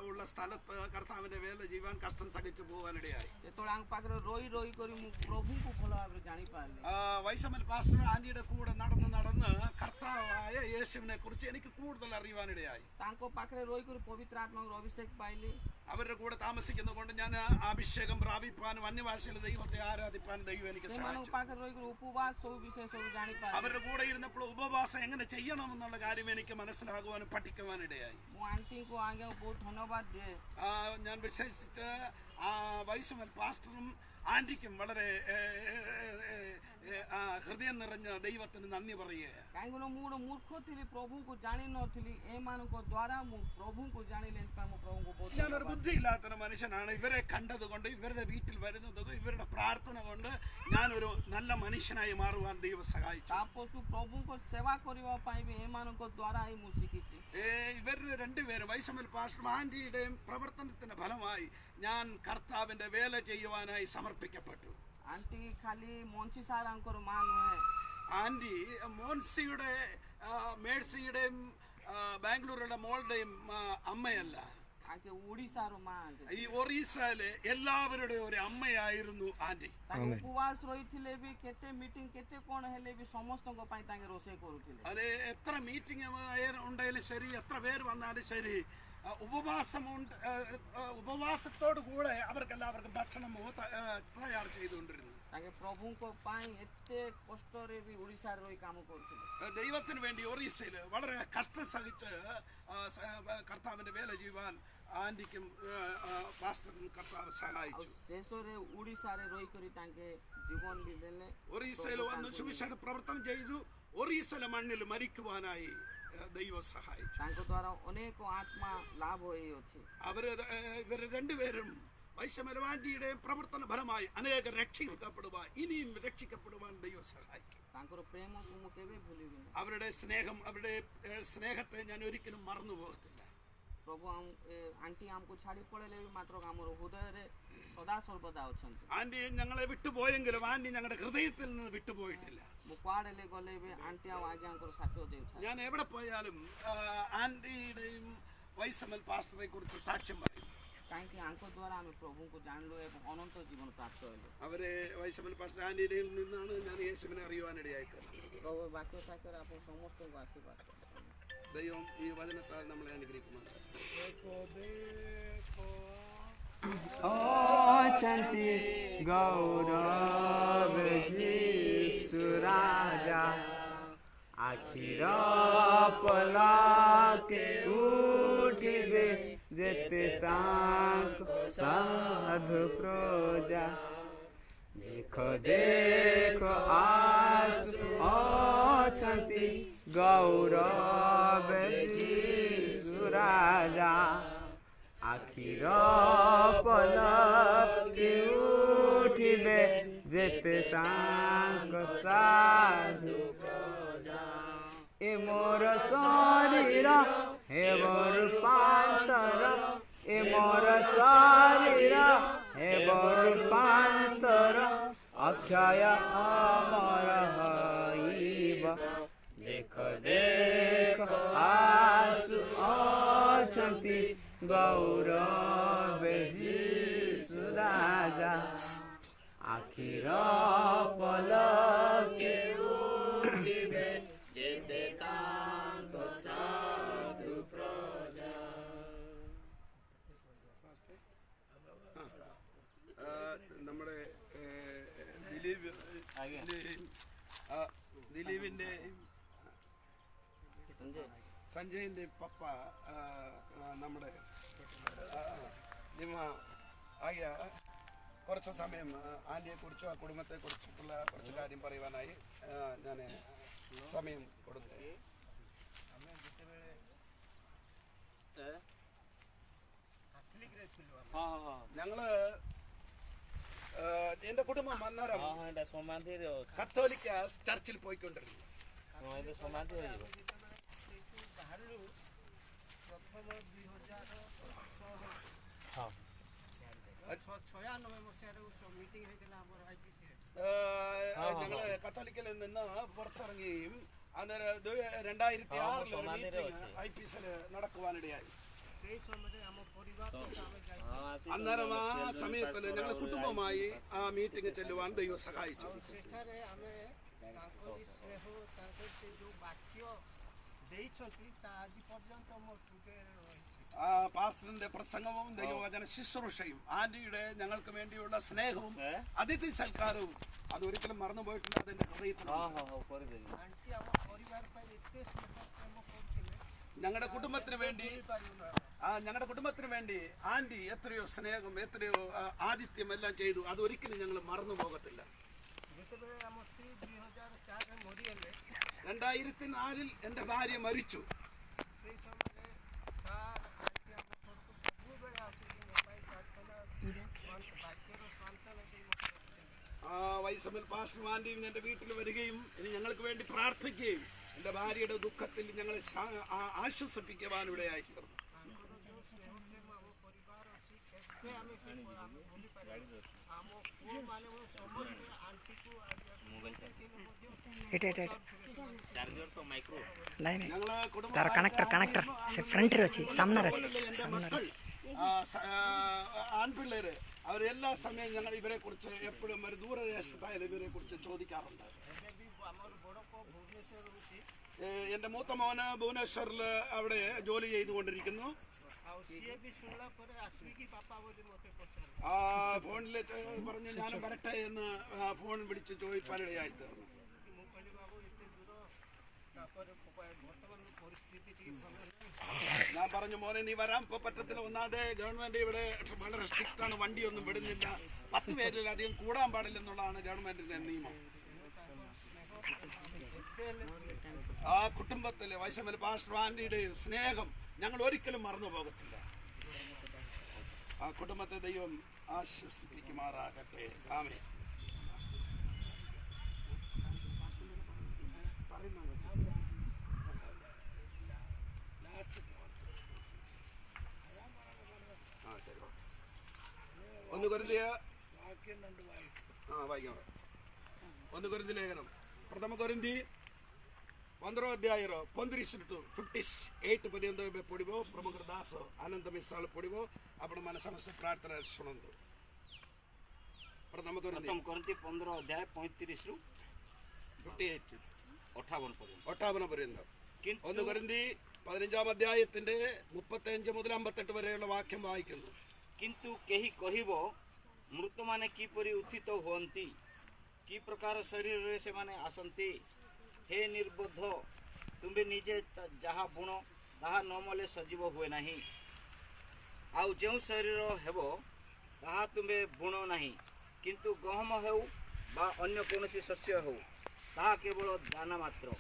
ഉള്ള സ്ഥലത്ത് കർത്താവിന്റെ വേല ചെയ്യുവാൻ കഷ്ടം സഹിച്ചു പോകാനിടയായി. ଯେତେବେଳେ ଆମ ପାଖରେ ରହି କରି ମୁଁ ପ୍ରଭୁଙ୍କୁ ଭଲ ଭାବରେ ଜାଣିପାରିଲି। വൈസമ്മൽ പാസ്റ്റർ ആൻറ്റിയുടെ കൂടെ നടന്ന് കർത്താവായ യേശുവിനെ കുറിച്ച് എനിക്ക് കൂടുതൽ അറിയുവാനിടയായി. ତାଙ୍କ ପାଖରେ ରହିକରି ପବିତ୍ର ଆତ୍ମାଙ୍କର ଅଭିଷେକ ପାଇଲି। അവരുടെ കൂടെ താമസിക്കുന്നത് കൊണ്ട് ഞാൻ അഭിഷേകം പ്രാപിപ്പാനും അന്യഭാഷയിൽ ദൈവത്തെ ആരാധിപ്പാനും ദൈവം എനിക്ക് സഹായിച്ചു. ପାଖରେ ରହିକରି ଉପବାସ ସବୁ ବିଷୟ ସବୁ ଜାଣିପାରିଲି। അവരുടെ കൂടെ ഇരുന്നപ്പോൾ ഉപവാസം എങ്ങനെ ചെയ്യണമെന്നുള്ള കാര്യം എനിക്ക് മനസ്സിലാകുവാനും പഠിക്കുവാനിടയായി. ମୁଁ ଆଣ୍ଟିଙ୍କୁ ଆଜ୍ଞା ବହୁତ ଧନ୍ୟବାଦ ଦିଏ। ഞാൻ വിശേഷിച്ച് വൈസമ്മൽ പാസ്റ്ററും ആൻറ്റിക്കും വളരെ ഹൃദയം നിറഞ്ഞ ദൈവത്തിന് നന്ദി പറയുക. କାହିଁକିନା ମୁଁ ଗୋଟେ ମୂର୍ଖ ଥିଲି, ପ୍ରଭୁଙ୍କୁ ଜାଣିନଥିଲି। ଏମାନଙ୍କ ଦ୍ୱାରା ମୁଁ ପ୍ରଭୁଙ୍କୁ ଜାଣିଲି, ମୁଁ ପ୍ରଭୁଙ୍କୁ ବହୁତ ഞാനൊരു ബുദ്ധിയില്ലാത്തൊരു മനുഷ്യനാണ്. ഇവരെ കണ്ടത് കൊണ്ട്, ഇവരുടെ വീട്ടിൽ വരുന്നത്, ഇവരുടെ പ്രാർത്ഥന കൊണ്ട് ഞാനൊരു നല്ല മനുഷ്യനായി മാറുവാൻ ദൈവം സഹായിച്ചു. ତାପରକୁ ପ୍ରଭୁଙ୍କ ସେବା କରିବା ପାଇଁ ବି ଏମାନଙ୍କ ଦ୍ୱାରା ହିଁ ମୁଁ ଶିଖିଛି। ഇവരുടെ രണ്ടുപേരും വൈസമ്മൽ പാസ്റ്ററും ആൻറ്റിയുടെയും പ്രവർത്തനത്തിന്റെ ഫലമായി ഞാൻ കർത്താവിന്റെ വേല ചെയ്യുവാനായി സമർപ്പിക്കപ്പെട്ടു. ଆଣ୍ଟି ଖାଲି ମଞ୍ଚି ସାରାଙ୍କର ମା ନୁହେଁ, ആൻറ്റി മോൻസിയുടെ മേഴ്സിയുടെയും ബാംഗ്ലൂരിലെ മോളുടെയും അമ്മയല്ല, ଆଙ୍କେ ଓଡ଼ିଶାର ମା। ഈ ഒറീസയിലെ എല്ലാവരുടെയും ഒരു അമ്മയായിരുന്നു ആൻറ്റി. ତାଙ୍କେ ଉପବାସ ରହିଥିଲେ ବି, କେତେ ମିଟିଂ କେତେ କ'ଣ ହେଲେ ବି ସମସ୍ତଙ୍କ ପାଇଁ ତାଙ୍କେ ରୋଷେଇ କରୁଥିଲେ। അത് എത്ര മീറ്റിംഗ് ഉണ്ടെങ്കിലും ശരി, എത്ര പേര് വന്നാലും ശരി, ഉപവാസത്തോടു കൂടെ അവർക്കെല്ലാവർക്കും ഭക്ഷണമോ തയ്യാർ ചെയ്തുകൊണ്ടിരുന്നു. ତାଙ୍କେ ପ୍ରଭୁଙ୍କ ପାଇଁ ଏତେ କଷ୍ଟରେ ବି ଓଡ଼ିଶାରେ ରହି କାମ କରୁଥିଲେ। ദൈവത്തിന് വേണ്ടി ഒറീസയിൽ വളരെ കഷ്ടം സഹിച്ച് കർത്താവിന്റെ വേല ചെയ്യുവാൻ ആൻറ്റിക്കും പാസ്റ്ററിനും കർത്താവ് സഹായിച്ചു. ଶେଷରେ ଓଡ଼ିଶାରେ ରହିକରି ତାଙ୍କେ ଜୀବନ ବି ଦେଲେ। ഒറീസയിൽ വന്ന് സുവിശേഷ പ്രവർത്തനം ചെയ്തു. ഒറീസയിലെ മണ്ണിൽ മരിക്കുവാനായി ദൈവം സഹായിച്ചു. ତାଙ୍କ ଦ୍ୱାରା ଅନେକ ଆତ୍ମା ଲାଭ ହୋଇଅଛି। ഇവർ രണ്ടുപേരും വൈസമ്മലും ആൻറ്റിയുടെയും പ്രവർത്തന ഫലമായി അനേകം രക്ഷിക്കപ്പെടുവാൻ, ഇനിയും രക്ഷിക്കപ്പെടുവാൻ ദൈവം സഹായിക്കും. ତାଙ୍କର ପ୍ରେମକୁ ମୁଁ କେବେ ଭୁଲିବିନି। അവരുടെ സ്നേഹത്തെ ഞാൻ ഒരിക്കലും മറന്നു പോകത്തില്ല. ପ୍ରଭୁ ଆଣ୍ଟି ଆମକୁ ଛାଡ଼ି ପଳେଇଲେ ବି ମାତ୍ର ଆମର ହୃଦୟରେ ସଦା ସର୍ବଦା ଅଛନ୍ତି। ആൻറ്റി ഞങ്ങളെ വിട്ടുപോയെങ്കിലും ആൻറ്റി ഞങ്ങളുടെ ഹൃദയത്തിൽ നിന്ന് വിട്ടുപോയിട്ടില്ല. ମୁଁ କୁଆଡ଼େ ହେଲେ ଗଲେ ବି ଆଣ୍ଟି ଆଉ ଆଜ୍ଞାଙ୍କର ସାକ୍ଷ୍ୟ ଦେଉଥାଏ। ഞാൻ എവിടെ പോയാലും ആൻറ്റിയുടെയും വൈസമ്മൽ പാസ്റ്ററെ കുറിച്ച് സാക്ഷ്യം പറയും. କାହିଁକି ଆଙ୍କ ଦ୍ୱାରା ଆମେ ପ୍ରଭୁଙ୍କୁ ଜାଣିଲୁ ଏବଂ ଅନନ୍ତ ଜୀବନ ପ୍ରାପ୍ତ ହେଲୁ। അവരെ വൈസമ്മൽ പാസ്റ്റർ ആൻറ്റിയുടെ നിന്നാണ് ഞാൻ യേശുവിനെ അറിയുവാനിടയായിത്തീർന്നത്. ପ୍ରଭୁ ବାକ୍ୟ ସାକ୍ଷ୍ୟରେ ଆପଣ ସମସ୍ତଙ୍କୁ ଆଶୀର୍ବାଦ କର। ദൈവം ഈ വചനത്താൽ നമ്മളെ അനുഗ്രഹിക്കുന്നു. ଅଛନ୍ତି ଗୌରବ ଯୀଶୁ ରାଜା ଆଖିର ପଲକେ ଉଠିବେ ଯେତେ ତାଙ୍କ ସାଧୁ ପ୍ରଜା ଦେଖ ଦେଖ ଆସୁ ଅଛନ୍ତି ଗୌରବ ଯୀଶୁ ରାଜା ଆଖିର ପଲକେ ଉଠିବେ ଯେତେ ତାଙ୍କ ସାଧୁ ଏ ମୋର ଶରୀର ହେବ ରୂପାନ୍ତର ଏ ମୋର ଶରୀର ହେବ ରୂପାନ୍ତର ଅକ୍ଷୟ ଅମର ହଇବ ଦେଖ ଦେଖ ଆସୁ ଅଛନ୍ତି ଗୌରବ ଯୀଶୁ ରାଜା ଆଖିର ପଲକେ ଉଠିବେ ଯେତେ ତାଙ୍କ ସାଧୁ ପ୍ରଜା നമ്മുടെ ദിലീപിന്റെ സഞ്ജയിന്റെ പപ്പ നമ്മുടെ നിമ ആയ കുറച്ച് സമയം ആൻറ്റിയെ കുറിച്ചും ആ കുടുംബത്തെ കുറിച്ചിട്ടുള്ള കുറച്ച് കാര്യം പറയുവാനായി ഞാൻ സമയം കൊടുത്തു. ഞങ്ങള് എന്റെ കുടുംബം അന്നേരം കത്തോലിക്ക ചർച്ചിൽ പോയിക്കൊണ്ടിരുന്നു. ഞങ്ങള് കത്തോലിക്കലിൽ നിന്ന് പുറത്തിറങ്ങുകയും അന്നേരം 2006 ഒരു മീറ്റിംഗ് IPCൽ നടക്കുവാനിടയായി. അന്നേരം ആ സമയത്തിൽ ഞങ്ങൾ കുടുംബമായി ആ മീറ്റിംഗ് ചെല്ലുവാൻ ദൈവം സഹായിച്ചു. പാസ്റ്ററിന്റെ പ്രസംഗവും ദൈവവചന ശുശ്രൂഷയും ആന്റിയുടെ ഞങ്ങൾക്ക് വേണ്ടിയുള്ള സ്നേഹവും അതിഥി സൽക്കാരവും അതൊരിക്കലും മറന്നുപോയിട്ടില്ല. അതെന്റെ ഹൃദയത്തിൽ ഞങ്ങളുടെ കുടുംബത്തിന് വേണ്ടി ആന്റി എത്രയോ സ്നേഹം എത്രയോ ആതിഥ്യം എല്ലാം ചെയ്തു. അതൊരിക്കലും ഞങ്ങൾ മറന്നു പോകത്തില്ല. 2004 എന്റെ ഭാര്യ മരിച്ചു. വൈസമിൽ പാസ്റ്റർ ആന്റിയും എന്റെ വീട്ടിൽ വരികയും ഇനി ഞങ്ങൾക്ക് വേണ്ടി പ്രാർത്ഥിക്കുകയും എന്റെ ഭാര്യയുടെ ദുഃഖത്തിൽ ഞങ്ങളെ ആശ്വസിപ്പിക്കുവാൻ ഇവിടെയായി തീർന്നു. ତାର କନେକ୍ଟର ସେ ഫ്രണ്ടിൽ വെച്ച് സാമനാരെ ആൺപിള്ളേര് അവരെല്ലാ സമയം ഞങ്ങൾ ഇവരെ കുറിച്ച് എപ്പോഴും ഒരു ദൂരദേശത്തായാലും ഇവരെ കുറിച്ച് ചോദിക്കാറുണ്ട്. എന്റെ മൂത്ത മോന് ഭുവനേശ്വറിൽ അവിടെ ജോലി ചെയ്തുകൊണ്ടിരിക്കുന്നു. ഫോണിൽ പറഞ്ഞു ഞാൻ വരട്ടെ എന്ന് ഫോൺ വിളിച്ച് ചോദിക്കാനിടയായി തീർന്നു. ഞാൻ പറഞ്ഞു മോനെ നീ വരാൻ ഇപ്പൊ പറ്റത്തില്ല. ഒന്നാമത് ഗവൺമെന്റ് ഇവിടെ വളരെ സ്ട്രിക്റ്റ് ആണ്, വണ്ടിയൊന്നും വിടുന്നില്ല, 10 പേരിലധികം കൂടാൻ പാടില്ലെന്നുള്ളതാണ് ഗവൺമെന്റിന്റെ നിയമം. ആ കുടുംബത്തിലെ വൈശമൽ പാസ്റ്റർ ആന്റിയുടെ സ്നേഹം ഞങ്ങൾ ഒരിക്കലും മറന്നു പോകത്തില്ല. ആ കുടുംബത്തെ ദൈവം ആശ്വസിപ്പിക്കുമാറാകട്ടെ. ആമേൻ. ഒന്ന് കൊരിന്ത്യ വായിക്കാം. 1 കൊരിന്ത്യ ലേഖനം ପ୍ରଥମ Korinthi 15 ଅଧ୍ୟାୟର 35-58 ପର୍ଯ୍ୟନ୍ତ ଏବେ ପଢ଼ିବ. ପ୍ରଭୁଙ୍କର ଦାସ ଆନନ୍ଦ ମିଶ୍ରାଳ ପଢ଼ିବ. ଆପଣମାନେ ସମସ୍ତେ ପ୍ରାର୍ଥନାରେ ଶୁଣନ୍ତୁ. ପ୍ରଥମ Korinthi 15 ଅଧ୍ୟାୟ 35 ରୁ 58 പര്യന്തം. 1 Korinthi 15 അധ്യായത്തിന്റെ 35 മുതൽ 58 വരെയുള്ള വാക്യം വായിക്കുന്നു. କିନ୍ତୁ କେହି କହିବ मृत माने किपरि उत्थित हुअन्ति कि प्रकार शरीर रे से माने आसन्ति हे निर्बोध तुम्बे निजे जहा बुण ताहा न मले सजीव हुए नाही आउ जो शरीर हेबो ताहा तुम्बे बुण नाही किंतु गहम हेउ बा अन्य कोनोसी शस्य हेउ ताहा केवल दाना मात्र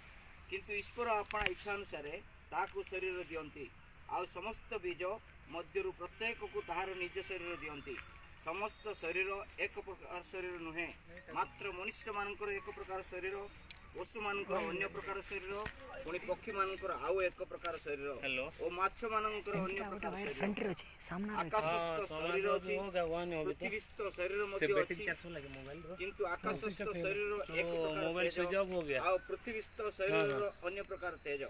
किंतु ईश्वर अपना इच्छा अनुसार ताकू शरीर दियंती आउ समस्त बीज मध्यरु प्रत्येक को ताहार निज शरीर दियंती समस्त शरीर एक प्रकार शरीर नुहे मात्र मनुष्य मानकर एक प्रकार शरीर पशु मानकर अन्य प्रकार शरीर पुणी पक्षी मानकर आउ एक प्रकार शरीर और माछ मानकर अन्य प्रकार शरीर आकाशस्थ शरीर अछि पृथ्वीस्थ शरीर मध्य अछि किंतु आकाशस्थ शरीर एक प्रकार तेज आउ पृथ्वीस्थ शरीर अन्य प्रकार तेज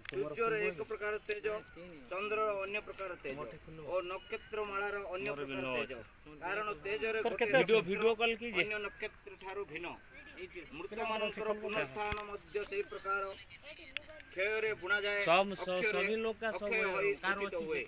सूर्य रे एक प्रकार तेज चंद्र अन्य प्रकार तेज और नक्षत्र मालार अन्य प्रकार तेज कारण तेज रे वीडियो कॉल कीजिए अन्य नक्षत्र ठारू भिन्न मृत मानकर पुनरुत्थान मध्य से प्रकार क्षय रे बुना जाए सभी लोग का सब हुए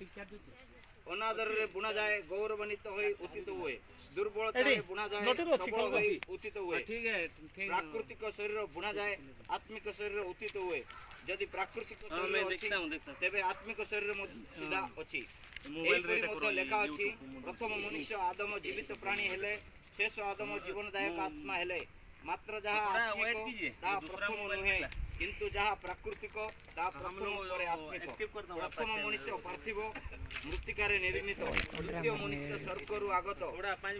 अनादर रे बुना जाए गौरवान्वित होई उचित हुए दुर्बलता रे बुना जाए सबल होई उचित हुए ठीक है प्राकृतिक शरीर बुना जाए आत्मिक शरीर उचित हुए यदि प्राकृतिक शरीर तेबे आत्मिक शरीर सीधा अछि एपरि मध्य लेखा अछि प्रथम मनुष्य आदम जीवित प्राणी हेले शेष आदम जीवनदायक आत्मा हेले मात्र जहा आत्मिक ता प्रथम नुहे किंतु जहा प्राकृतिक ता प्रथम परे आत्मिक प्रथम मनुष्य पार्थिव मृत्तिकारे निर्मित द्वितीय मनुष्य स्वर्गरु आगत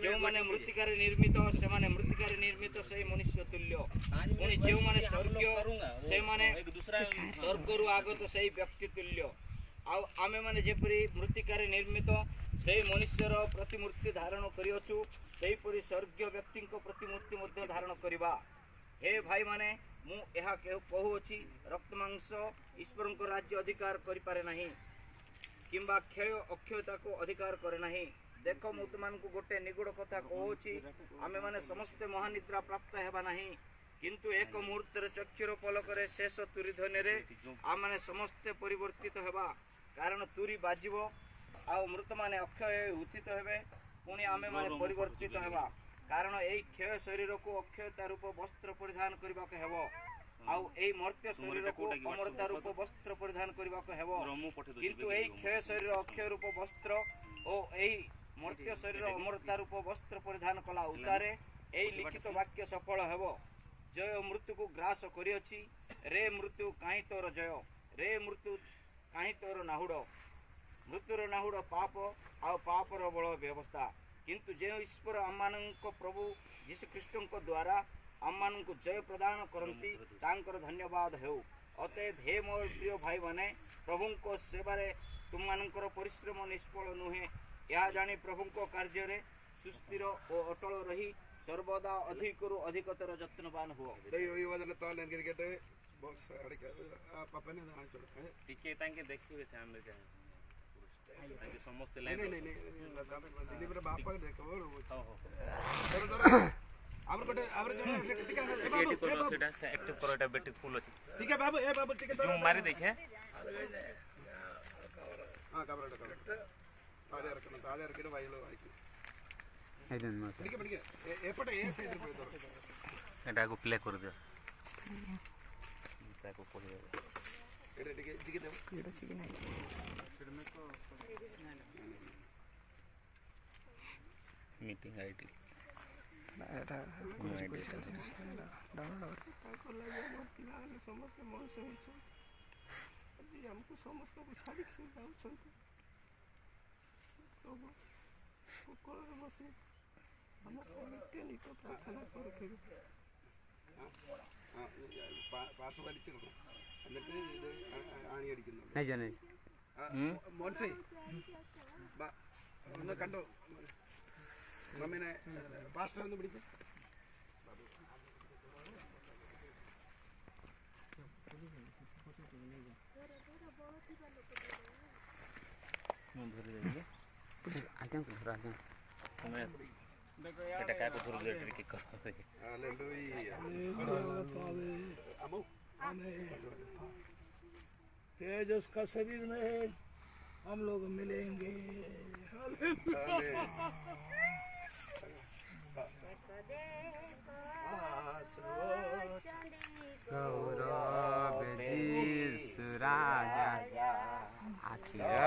जो माने मृत्तिकारे निर्मित से माने मृत्तिकारे निर्मित से मनुष्य तुल्य पुणी जो माने स्वर्ग से माने स्वर्गरु आगत से व्यक्ति तुल्य आ आमे माने जेपरि मृत्तिकारे निर्मित से मनुष्यर प्रतिमूर्ति धारण करियछु सेहीपरि स्वर्गीय व्यक्ति प्रतिमूर्ति मध्य धारण करिबा हे भाई माने मु एहा कहूछि रक्त मांस ईश्वर को राज्य अधिकार करि पारे नाही किंबा क्षय अक्षयता को अधिकार करे नाही देख मु तुमान को गोटे निगुड़ कथा कहूछि आमे माने समस्त महानिद्रा प्राप्त हेबा नाही किंतु एक मुहूर्त रे चक्षुर पलक रे शेष तुरी ध्वनि रे आ माने समस्त परिवर्तित हेबा कारण तुरी बाजिबो आ मृत माने अक्षय उत्थित हेबे पुणी आमे माने परिवर्तित हेबा कारण एई क्षय शरीर को अक्षयता रूप वस्त्र परिधान करबा के हेबो आउ एई मर्त्य शरीर को अमरता रूप वस्त्र परिधान करबा के हेबो किंतु एई क्षय शरीर अक्षय रूप वस्त्र ओ एई मर्त्य शरीर अमरता रूप वस्त्र परिधान कला उतारे एई लिखित वाक्य सफल हेबो जय मृत्यु को ग्रास करियछि रे मृत्यु काहे तोर जय रे मृत्यु काहे तोर नाहुड मृत्युर नाहुड पाप आउ पापर बल व्यवस्था किंतु जे ईश्वर आममानक प्रभु यीशु ख्रीष्टଙ୍କ द्वारा आममानक जय प्रदान करती तांकर धन्यवाद हेउ अतएव हे मोर प्रिय भाई माने प्रभुଙ୍କ सेवारे तुम मानकर परिश्रम निष्फल नुहे या जानी प्रभुଙ୍କ कार्य रे सुस्थिर और अटल रही सर्वदा अधिकरु अधिकतर यत्नवान हो टिके तांके देखिबे सामने जा तांके समस्त लाइन दिलीप रे बापा देखो आवर कोटे आवर टिका ए बाबू सेटा एक्टिव करोटा बेटी फुल अछि ठीक है बाबू ए बाबू टिके जूम मारी देखे हां कबरटा ताले रखना वाइलो आइकी ಐದನ್ ಮಾತ್ರ टिके टिके एपटे ए साइड रे पड़ो एटा को प्ले कर दियो ताको पड़ी एटा टिके टिके दे एटा चिकन है मीटिंग आईडी एटा डाउनलोड समस्त मनुष्य हमको समस्त छाड़ी से जाउछंती सब कोकर बसे हम नित्य नित्य प्रार्थना करके പാട്ട് വലിച്ചിടണം എന്നിട്ട് ഇത് ആണി അടിക്കുന്നു ನೈಜ ನೈಜ മോൻസേ ഒന്ന് കണ്ടോ മമ്മിനെ പാസ്റ്റർ ഒന്ന് പിടിക്കും ଆଜ୍ଞା ଘର ଆଜ୍ଞା ସେଟା କାକୁ ଧରୁ ଯେ ଟିକେ କର तेजस का शरीर में हम लोग मिलेंगे गौरव जीसु राजा आचिर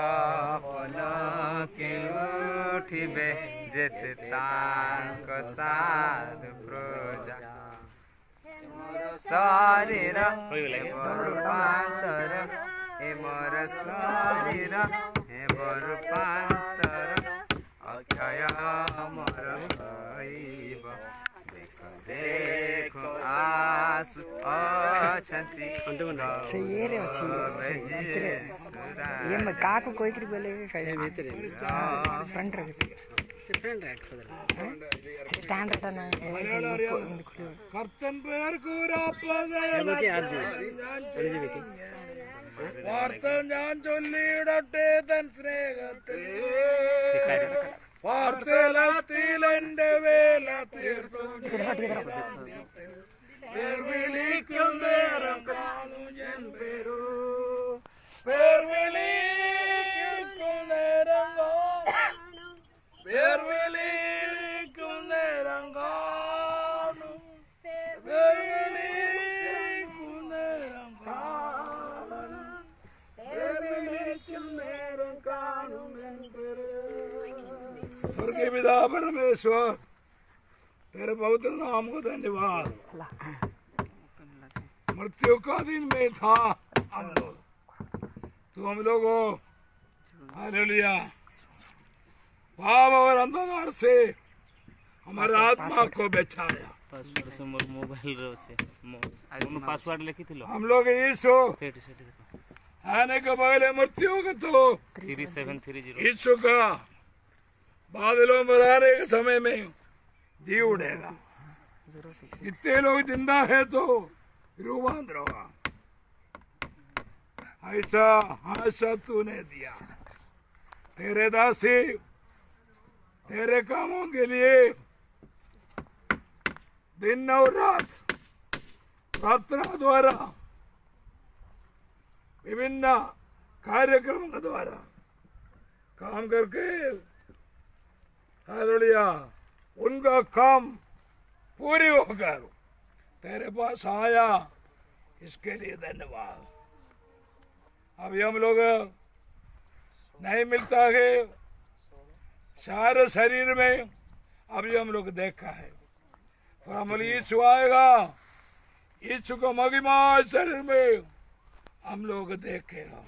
पलके उठिबे जेते तांक साध प्रजा शरीर रूपांतर हे मोर शरीर हे रूपांतर अक्षय मोर भइब देखो आसु अछंती से ये रे अछि भीतरे ये म काको कोई करी बोले से भीतरे फ्रंट रे से फ्रंट रैक स्टैंड टा ना कर्तन पेर കൂരാപ്പദേ चले जी बेटी വാർത്തൻ ഞാൻ ചൊല്ലിടട്ടെ തൻ സ്നേഹത്തിൽ വാർത്തലത്തിൽ എന്റെ വേല തീർത്തു പേർ വിളിക്കും നേരം കാണും ഞാൻ പേരു പേർ വിളിക്കും നേരം കാണും പേർ വിളിക്കും നേരം കാണും പേർ വിളിക്കും നേരം കാണും പേർ വിളിക്കും നേരം കാണും എൻ പേരു स्वर्गीय पिता परमेश्वर तेरे पवित्र नाम को धन्यवाद। मृत्यु का दिन में था हम लोग तो हम लोगों हालेलुया पाप और अंधकार से हमारे आत्मा को बचाया। पासवर्ड से मोबाइल से पासवर्ड लिखी थी हम लोग यीशु आने के पहले मृत्यु का तो 3730 यीशु का बादलों में आने के समय में जी उड़ेगा। इतने लोग जिंदा है तो रूपांतर होगा। ऐसा आशा तूने दिया तेरे दासी तेरे कामों के लिए दिन और रात प्रार्थना द्वारा विभिन्न कार्यक्रमों के द्वारा काम करके हालेलुया उनका काम पूरी होकर तेरे पास आया इसके लिए धन्यवाद। अभी हम लोग नहीं मिलता है सारे शरीर में अभी हम लोग देखा है और हम यीशु आएगा यीशु का महिमा शरीर में हम लोग देखेगा।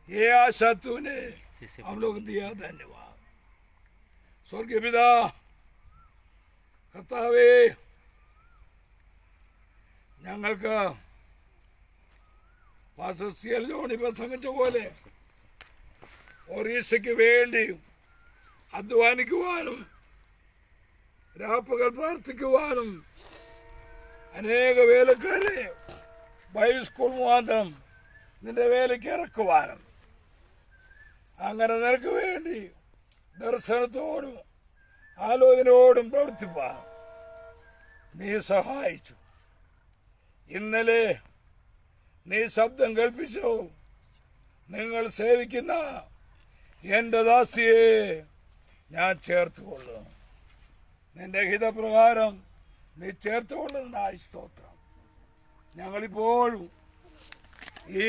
ये आशा तूने हम लोग दिया धन्यवाद। स्वर्गीय पिता കർത്താവേ ഞങ്ങൾക്ക് പാസ്റ്റർ ജോണി പ്രസംഗിച്ച പോലെ ഒറീസയ്ക്ക് വേണ്ടി അധ്വാനിക്കുവാനും രാപ്പകൽ പ്രാർത്ഥിക്കുവാനും അനേക വേലക്കാരെ ബൈബിൾ സ്കൂൾ മുഖാന്തരം നിന്റെ വേലയ്ക്ക് ഇറക്കുവാനും അങ്ങനെ നിനക്ക് വേണ്ടി ദർശനത്തോടും ആലോചനയോടും പ്രവർത്തിപ്പാൻ നീ സഹായിച്ചു. ഇന്നലെ നീ ശബ്ദം കേൾപ്പിച്ചു നിങ്ങൾ സേവിക്കുന്ന എൻ്റെ ദാസിയെ ഞാൻ ചേർത്തുകൊള്ളുന്നു. നിന്റെ ഹിതപ്രകാരം നീ ചേർത്തുകൊള്ളുന്നതായി സ്തോത്രം. ഞങ്ങളിപ്പോഴും ഈ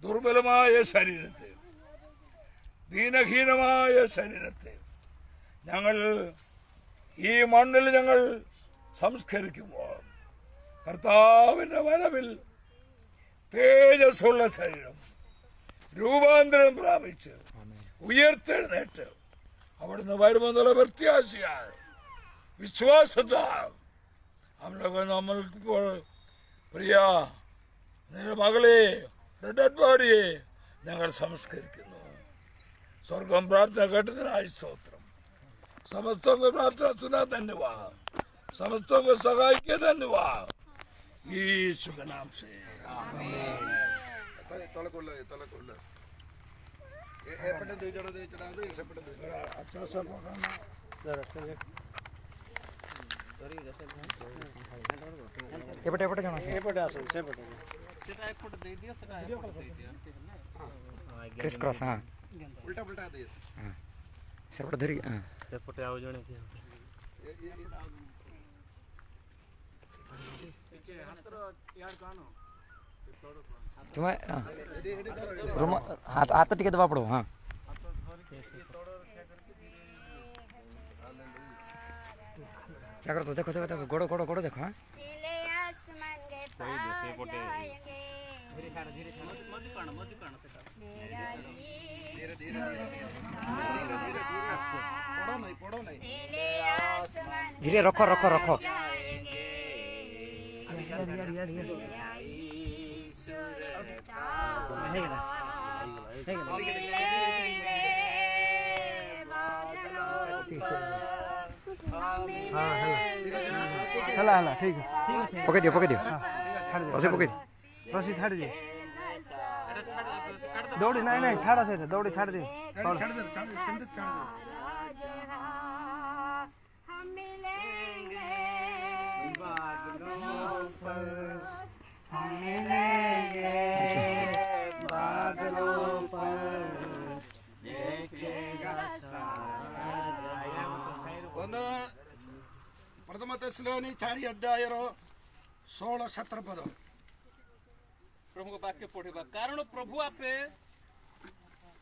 ദുർബലമായ ശരീരത്തെ ദീനഹീനമായ ശരീരത്തെ ഞങ്ങൾ ഈ മണ്ണിൽ ഞങ്ങൾ സംസ്കരിക്കുമ്പോൾ കർത്താവിൻ്റെ വരവിൽ തേജസ്സുള്ള ശരീരം രൂപാന്തരം പ്രാപിച്ച് ഉയർത്തെഴുന്നേറ്റ് അവിടുന്ന് വരുമെന്നുള്ള പ്രത്യാശയാൽ വിശ്വാസത്താൽ നമ്മൾക്കിപ്പോൾ പ്രിയ നിന്റെ മകളെ ഡെഡ് ബോഡിയെ ഞങ്ങൾ സംസ്കരിക്കുന്നു. സ്വർഗം പ്രാർത്ഥന കേട്ടതിനായി സ്തോത്രം. समस्तों को प्रार्थना सुना धन्यवाद. समस्तों को सहायक धन्यवाद यीशु के नाम से अच्छा सब एपटे एपटे जाना से एपटे आसो सेपटे सेटा एक फुट दे दियो सेटा एक फुट दे दियो क्रिस क्रॉस हां उल्टा पुल्टा दे हां ସେପଟେ ଧରି ସେପଟେ ଆଉ ଜଣେ କିଏ ତୁମେ ହାତ ଟିକେ ଦେବା ପଡ଼ିବ ହଁ ଦେଖ ଦେଖ ଦେଖ ଗୋଡ଼ ଗୋଡ଼ ଗୋଡ଼ ଦେଖ ହଁ ସେପଟେ ଧୀରେ ରଖ ରଖ ରଖ ହେଲା ହେଲା ଠିକ୍ ପକେଇ ଦିଅ ପକେଇ ଦିଅ ରସି ପକେଇ ଦିଅ ରସି ଛାଡ଼ି ଦିଅ ଦୌଡ଼ି ନାଇଁ ନାଇଁ ଛାଡ଼ ସେଇଟା ଦୌଡ଼ି ଛାଡ଼ି ଦିଅ प्रथम तेस्सलोनी 4 अध्यायर 16-17 पद प्रभु को वाक्य पढ़िबा कारण प्रभु आपे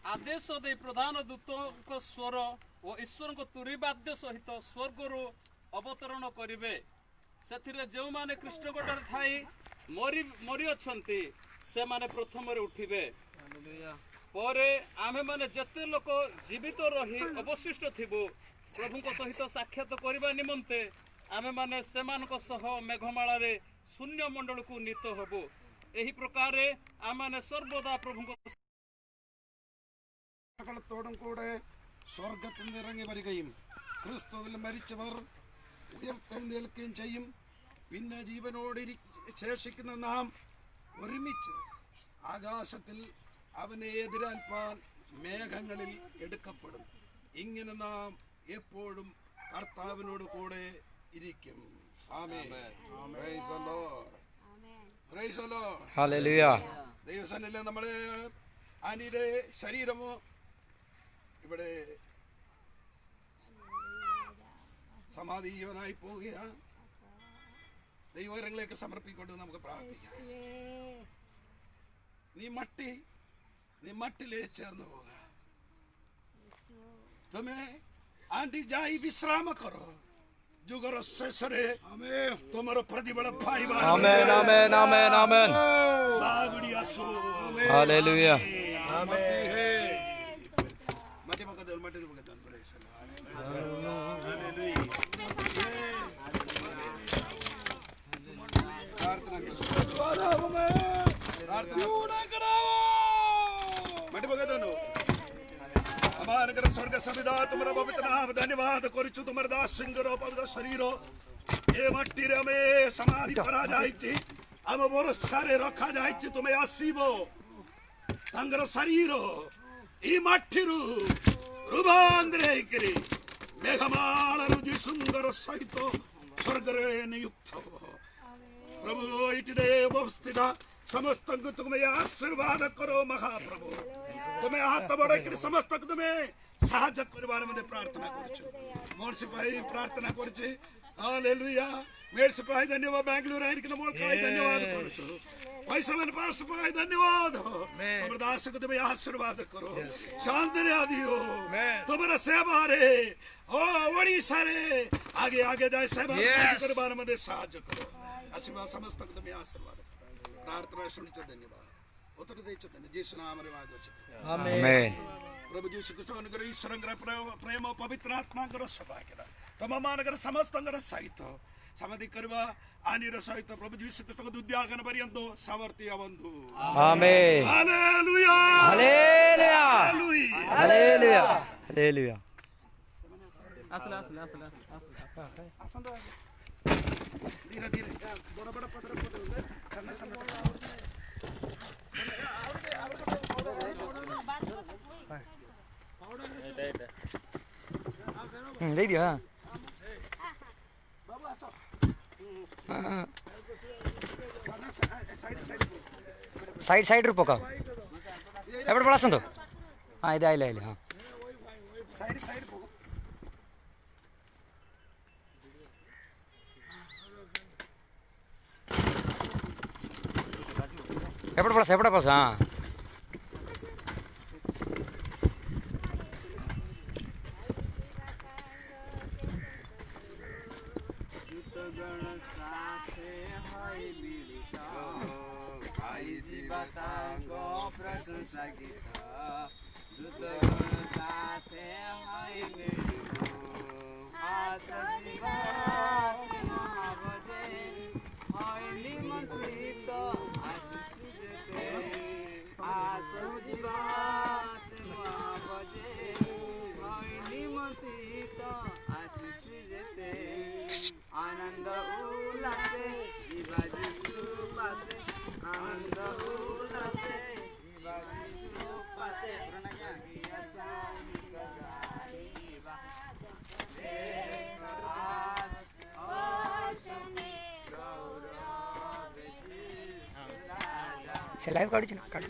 आदेश दे प्रधान दूतों स्वर और ईश्वर को तुरीवाद्य सहित स्वर्गर अवतरण करिवे सेथिरे जो माने कृष्णगढ़ थाई मरी अछंती से माने प्रथम रे उठिबे परे आमे माने जते लोक जीवित रही अवशिष्ट थिबो प्रभु को सहित साक्षात करबा निमंते आमे माने सेमानक सह मेघमाला रे शून्य मंडल को नीत हबो एही प्रकार आमे सर्वदा प्रभु को കൂടെ സ്വർഗത്തിൽ നിന്ന് ഇറങ്ങി വരികയും ക്രിസ്തുവിൽ മരിച്ചവർ ഉയർത്തെഴുന്നേൽക്കുകയും ചെയ്യും പിന്നെ ജീവനോടെ ശേഷിക്കുന്ന നാം ഒരുമിച്ച് ആകാശത്തിൽ അവനെ എതിരേൽപ്പാൻ മേഘങ്ങളിൽ എടുക്കപ്പെടും ഇങ്ങനെ നാം എപ്പോഴും കർത്താവിനോട് കൂടെ ഇരിക്കും ആമേൻ praise the Lord praise the Lord hallelujah ദൈവസന്നിധിയിൽ നമ്മുടെ ആനിയുടെ ശരീരമോ ഇവിടെ സമാധീവനായി പോവുകയാണ് ദൈവകരങ്ങളിലേക്ക് സമർപ്പിക്കൊണ്ട് നമുക്ക് പ്രാർത്ഥിക്കാം നീ മട്ടിലേ ചേർന്ന് പോക തുമേ ആന്റി ജായി വിശ്രാമ കറോ जुगर शेषरे तुमरो प्रतिबल पाइबा आमेन आमेन आमेन आमेन लागड़ी आसो हालेलुया आमेन मटे बकदल प्रेस हालेलुया प्रार्थना करो प्रार्थना करो मटे बकदल स्वर्ग सविदा तुम्हारा पवित्र नाम धन्यवाद करुछु तुम्हारे दास सिंगर पवित्र शरीर ए मट्टी रे हमें समाधि करा जाइछि हम भरोसारे रखा जाइछि तुम्हें आसीबो तांगर शरीर ई मट्टीरु रूपांतरे करी मेघमालरु जी सुंदर सहित स्वर्ग रे नियुक्त हो प्रभु इटदे उपस्थित समस्त तुम्हें आशीर्वाद करो महाप्रभु तुम्हें हाथ बढ़ाई समस्त तुम्हें साहाय्य करबार मध्ये प्रार्थना करूछु मोर सिपाही प्रार्थना करूछु हालेलुया मेर सिपाही धन्यवाद बेंगलुरु आइर के मोर काय धन्यवाद करूछु पैसा मन पास सिपाही धन्यवाद हमर दास को तुम्हें आशीर्वाद करो शांति दियो तुम्हारा सेवा रे ओ ओडिसा रे आगे आगे जाए सेवा करबार मध्ये साहाय्य करो आशीर्वाद समस्त तुम्हें आशीर्वाद प्रार्थना सुनित धन्यवाद उत्तर देइछ धन्य यीशु नाम रे मागो आमेन प्रभु यीशु क्रिस्त अनुग्रह ईश्वर प्रेम पवित्र आत्मा सौभाग्य तम मानकर समस्त सहित समाधि करवा आनिर सहित प्रभु यीशु क्रिस्त दुद्यागन पर्यंत सावर्ती बंधु amen hallelujah hallelujah hallelujah hallelujah आसला आसला आसला आसंदो धीरे धीरे बड़ बड़ पत्र सन्ना सन्ना दे दियो साइड साइड रू पकाओ एपटे पड़ा आसंतो हाँ इधर आइले आइले हाँ ସାଇଡ୍ ସାଇଡ୍ ପକ ସେପଟେ ପସ ହଁ प्रशंसा गीत दूत साथे हाय आसजीवा महाबजे हाय निमंत्रित आसुचिते आसजीवा महाबजे हाय निमंत्रित आसुचिते आनंद उल्लासे जीवा जिसु पासे आनंद उल्लासे जीवा जिसु पासे से लाइव काढू ना काढू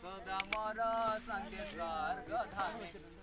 सदा मोर संगे स्वर्ग धामे